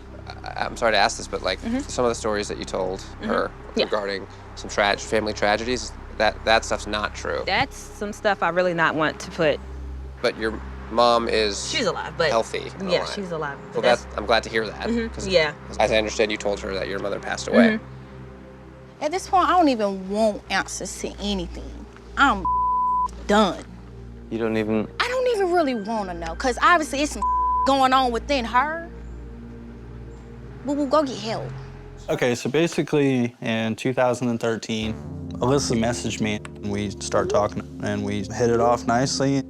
I'm sorry to ask this, but like some of the stories that you told her regarding some family tragedies, that stuff's not true. That's some stuff I really not want to put. But your mom is She's alive, but healthy. Yeah, she's alive. Well, I'm glad to hear that. Yeah. As I understand, you told her that your mother passed away. At this point, I don't even want answers to anything. I'm done. You don't even... I don't even really want to know, because obviously it's some going on within her. But we'll go get help. Okay, so basically in 2013, Alyssa messaged me and we start talking and we hit it off nicely.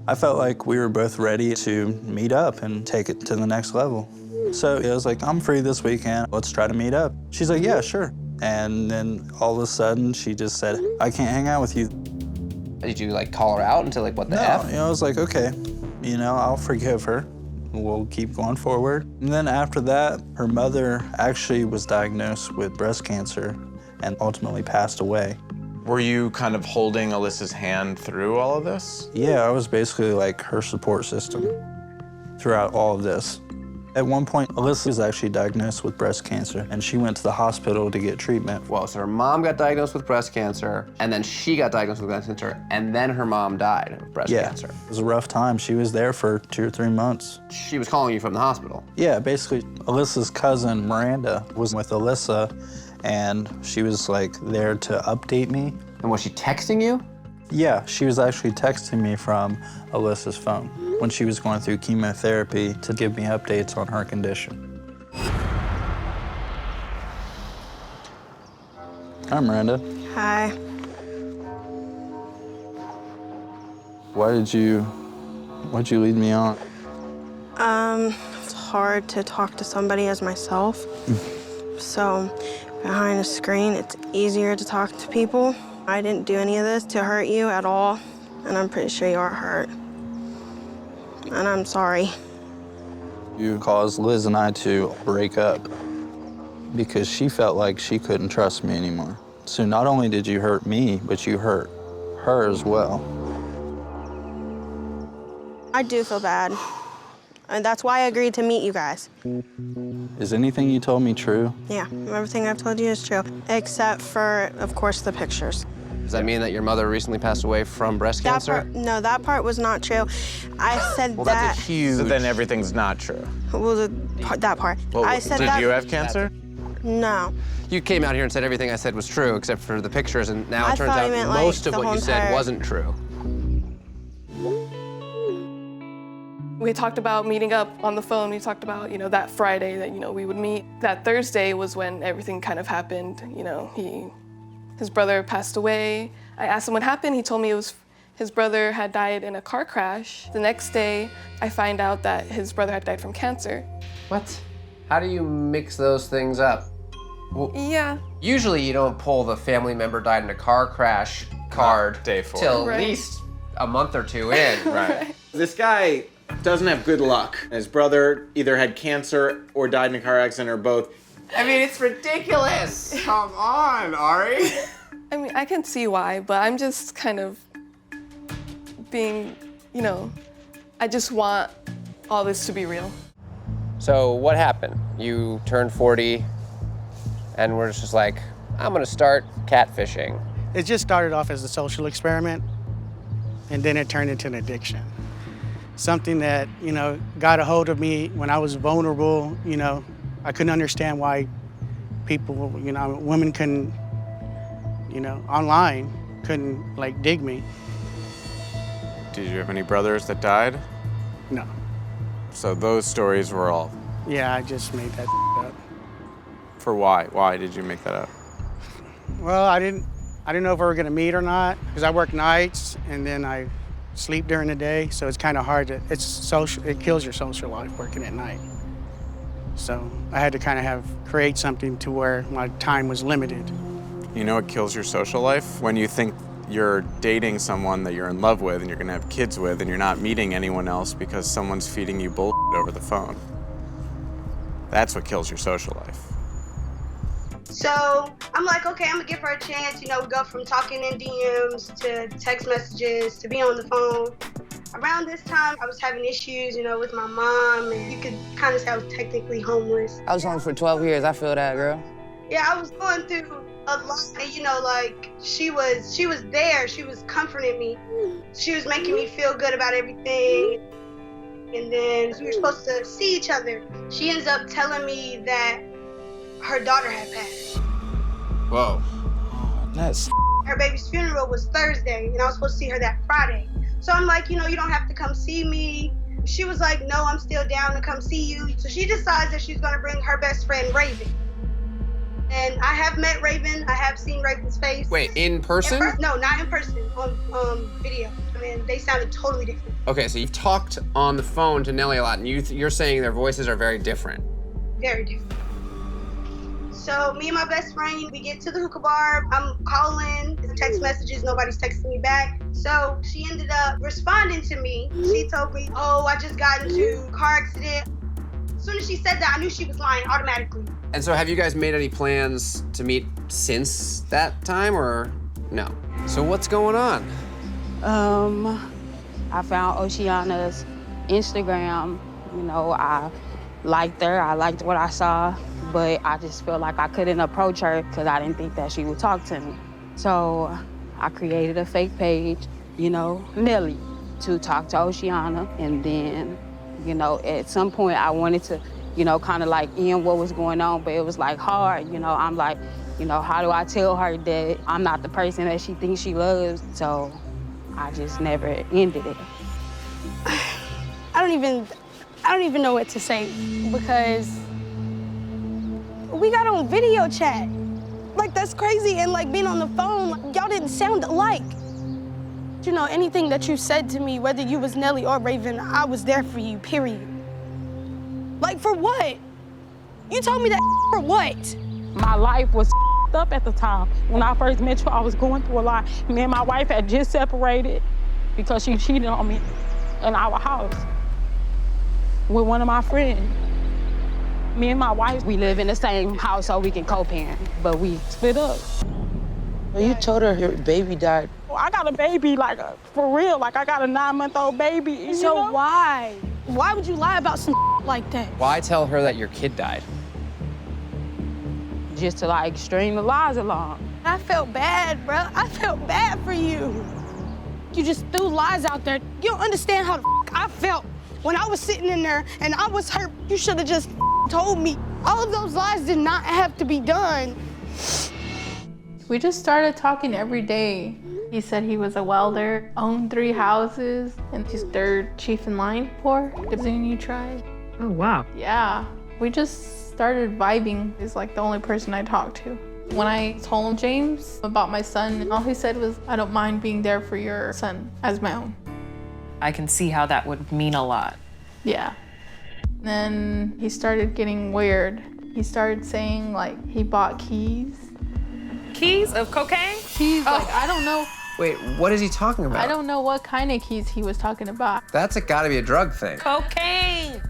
I felt like we were both ready to meet up and take it to the next level. So I was like, I'm free this weekend, let's try to meet up. She's like, yeah, sure. And then all of a sudden she just said, I can't hang out with you. Did you like call her out and say like, what the F? I was like, okay, I'll forgive her. We'll keep going forward. And then after that, her mother actually was diagnosed with breast cancer and ultimately passed away. Were you kind of holding Alyssa's hand through all of this? Yeah, I was basically like her support system throughout all of this. At one point, Alyssa was actually diagnosed with breast cancer, and she went to the hospital to get treatment. Well, so her mom got diagnosed with breast cancer, and then she got diagnosed with breast cancer, and then her mom died of breast cancer. It was a rough time. She was there for 2 or 3 months. She was calling you from the hospital? Yeah, basically, Alyssa's cousin, Miranda, was with Alyssa, and she was like there to update me. And was she texting you? Yeah, she was actually texting me from Alyssa's phone when she was going through chemotherapy to give me updates on her condition. Hi, Miranda. Hi. Why'd you lead me on? It's hard to talk to somebody as myself. So behind a screen, it's easier to talk to people. I didn't do any of this to hurt you at all, and I'm pretty sure you are hurt. And I'm sorry. You caused Liz and I to break up because she felt like she couldn't trust me anymore. So not only did you hurt me, but you hurt her as well. I do feel bad. And that's why I agreed to meet you guys. Is anything you told me true? Yeah, everything I've told you is true, except for, of course, the pictures. Does that mean that your mother recently passed away from breast cancer? No, that part was not true. I said Well, that. that's a huge... So then everything's not true. Well, that part. Well, I said Did that. you have cancer? No. You came out here and said everything I said was true, except for the pictures, and now I it turns thought out he meant, like, most of the what whole you said entire- wasn't true. We talked about meeting up on the phone. We talked about, that Friday that, we would meet. That Thursday was when everything kind of happened. His brother passed away. I asked him what happened. He told me it was his brother had died in a car crash. The next day, I find out that his brother had died from cancer. What? How do you mix those things up? Well, Yeah. usually you don't pull the family member died in a car crash card day 4. till Right. at least a month or two in. Right. This guy doesn't have good luck. His brother either had cancer or died in a car accident or both. I mean, it's ridiculous. Come on, Ari. I mean, I can see why, but I'm just kind of being, I just want all this to be real. So what happened? You turned 40 and we're just like, I'm gonna start catfishing. It just started off as a social experiment, and then it turned into an addiction. Something that, got a hold of me when I was vulnerable. I couldn't understand why people, women couldn't, online, couldn't, dig me. Did you have any brothers that died? No. So those stories were all. Yeah, I just made that up. For why? Why did you make that up? Well, I didn't know if we were gonna meet or not, because I work nights and then I sleep during the day, so it's kind of hard to, it kills your social life working at night. So I had to kind of create something to where my time was limited. You know what kills your social life? When you think you're dating someone that you're in love with and you're gonna have kids with, and you're not meeting anyone else because someone's feeding you bullshit over the phone. That's what kills your social life. So I'm like, okay, I'm gonna give her a chance. We go from talking in DMs to text messages to being on the phone. Around this time, I was having issues, with my mom, and you could kind of say I was technically homeless. I was homeless for 12 years. I feel that, girl. Yeah, I was going through a lot, and she was there. She was comforting me. She was making me feel good about everything. And then we were supposed to see each other. She ends up telling me that her daughter had passed. Whoa. That's. Her baby's funeral was Thursday, and I was supposed to see her that Friday. So I'm like, you don't have to come see me. She was like, no, I'm still down to come see you. So she decides that she's gonna bring her best friend, Raven. And I have met Raven. I have seen Raven's face. Wait, in person? No, not in person, on video. I mean, they sounded totally different. Okay, so you've talked on the phone to Nelly a lot, and you're saying their voices are very different. Very different. So me and my best friend, we get to the hookah bar. I'm calling, text messages, nobody's texting me back. So she ended up responding to me. She told me, oh, I just got into a car accident. As soon as she said that, I knew she was lying automatically. And so have you guys made any plans to meet since that time, or no? So what's going on? I found Oceana's Instagram. I liked her. I liked what I saw, but I just felt like I couldn't approach her because I didn't think that she would talk to me. So I created a fake page, Nelly, to talk to Oceana. And then, at some point I wanted to, kind of end what was going on, but it was hard. I'm like, how do I tell her that I'm not the person that she thinks she loves? So I just never ended it. I don't even know what to say, because we got on video chat. That's crazy. And being on the phone, y'all didn't sound alike. Anything that you said to me, whether you was Nelly or Raven, I was there for you, period. For what? You told me that for what? My life was up at the time. When I first met you, I was going through a lot. Me and my wife had just separated because she cheated on me in our house with one of my friends. Me and my wife, we live in the same house so we can co-parent, but we split up. You told her your baby died. I got a baby, for real. I got a 9-month-old baby. So why? Why would you lie about some like that? Why tell her that your kid died? Just to string the lies along. I felt bad, bro. I felt bad for you. You just threw lies out there. You don't understand how the I felt when I was sitting in there and I was hurt. You should have just told me all of those lies did not have to be done. We just started talking every day. He said he was a welder, owned 3 houses, and he's 3rd chief in line for the Zuni tribe. Oh, wow. Yeah, we just started vibing. He's like the only person I talked to. When I told him, James, about my son, all he said was, I don't mind being there for your son as my own. I can see how that would mean a lot. Yeah. Then he started getting weird. He started saying like he bought keys. Keys of cocaine? Keys, like, I don't know. Wait, what is he talking about? I don't know what kind of keys he was talking about. That's gotta be a drug thing. Cocaine!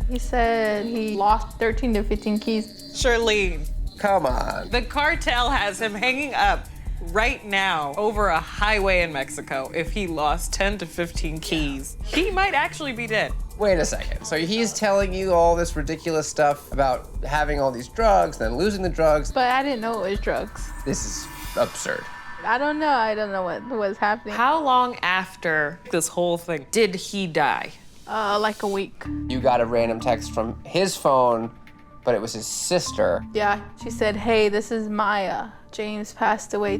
He said he lost 13 to 15 keys. Charlene. Come on. The cartel has him hanging up right now over a highway in Mexico. If he lost 10 to 15 keys, he might actually be dead. Wait a second. So he's telling you all this ridiculous stuff about having all these drugs, then losing the drugs. But I didn't know it was drugs. This is absurd. I don't know what was happening. How long after this whole thing did he die? Like a week. You got a random text from his phone, but it was his sister. Yeah, she said, hey, this is Maya. James passed away.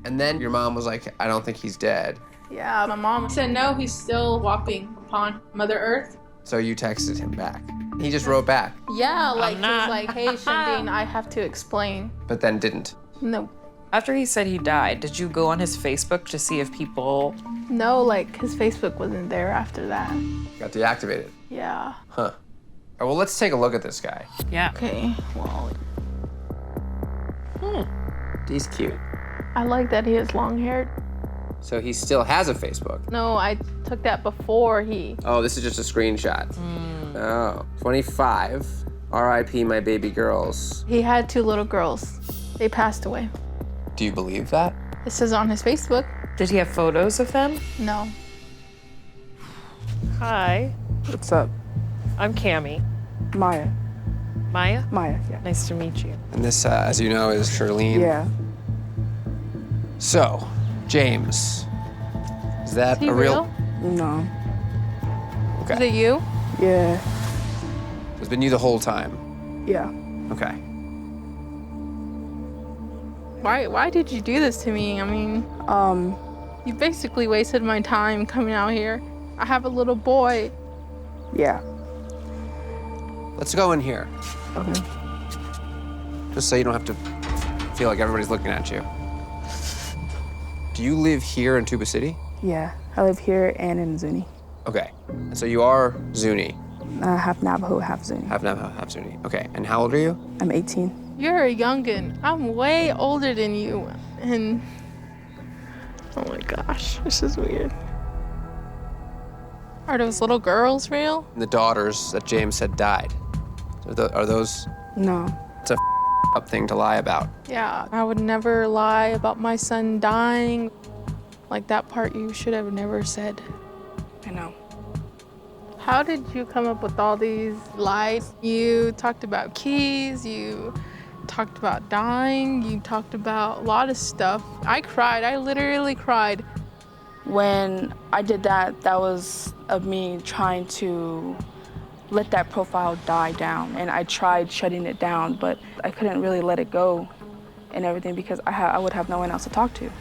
And then your mom was like, I don't think he's dead. Yeah, my mom said, no, he's still walking upon Mother Earth. So you texted him back. He just wrote back, Yeah, like, he was like, hey, Shandine, I have to explain. but then didn't. No. After he said he died, did you go on his Facebook to see if people... No, like, his Facebook wasn't there after that. Got deactivated. Yeah. Huh. All right, well, let's take a look at this guy. Yeah. Okay, well. He's cute. I like that he has long hair. So he still has a Facebook. No, I took that before he. Oh, this is just a screenshot. Oh, 25. R.I.P. my baby girls. He had 2 little girls. They passed away. Do you believe that? It says on his Facebook. Did he have photos of them? No. Hi. What's up? I'm Cammie. Maya. Maya? Maya, yeah. Nice to meet you. And this, as you know, is Charlene. Yeah. So, James. Is that Is he a real? No. Is it you? Yeah. It's been you the whole time. Yeah. Okay. Why did you do this to me? I mean, you basically wasted my time coming out here. I have a little boy. Yeah. Let's go in here. Okay. Just so you don't have to feel like everybody's looking at you. Do you live here in Tuba City? Yeah. I live here and in Zuni. Okay. And so you are Zuni. Half Navajo, half Zuni. Half Navajo, half Zuni. Okay. And how old are you? I'm 18. You're a youngin'. I'm way older than you. And oh my gosh, this is weird. Are those little girls real? The daughters that James said died. Are those? No. It's a up thing to lie about. Yeah, I would never lie about my son dying. Like that part you should have never said. I know. How did you come up with all these lies? You talked about keys, you talked about dying, you talked about a lot of stuff. I cried, I literally cried. When I did that, that was of me trying to let that profile die down. And I tried shutting it down, but I couldn't really let it go and everything because I would have no one else to talk to.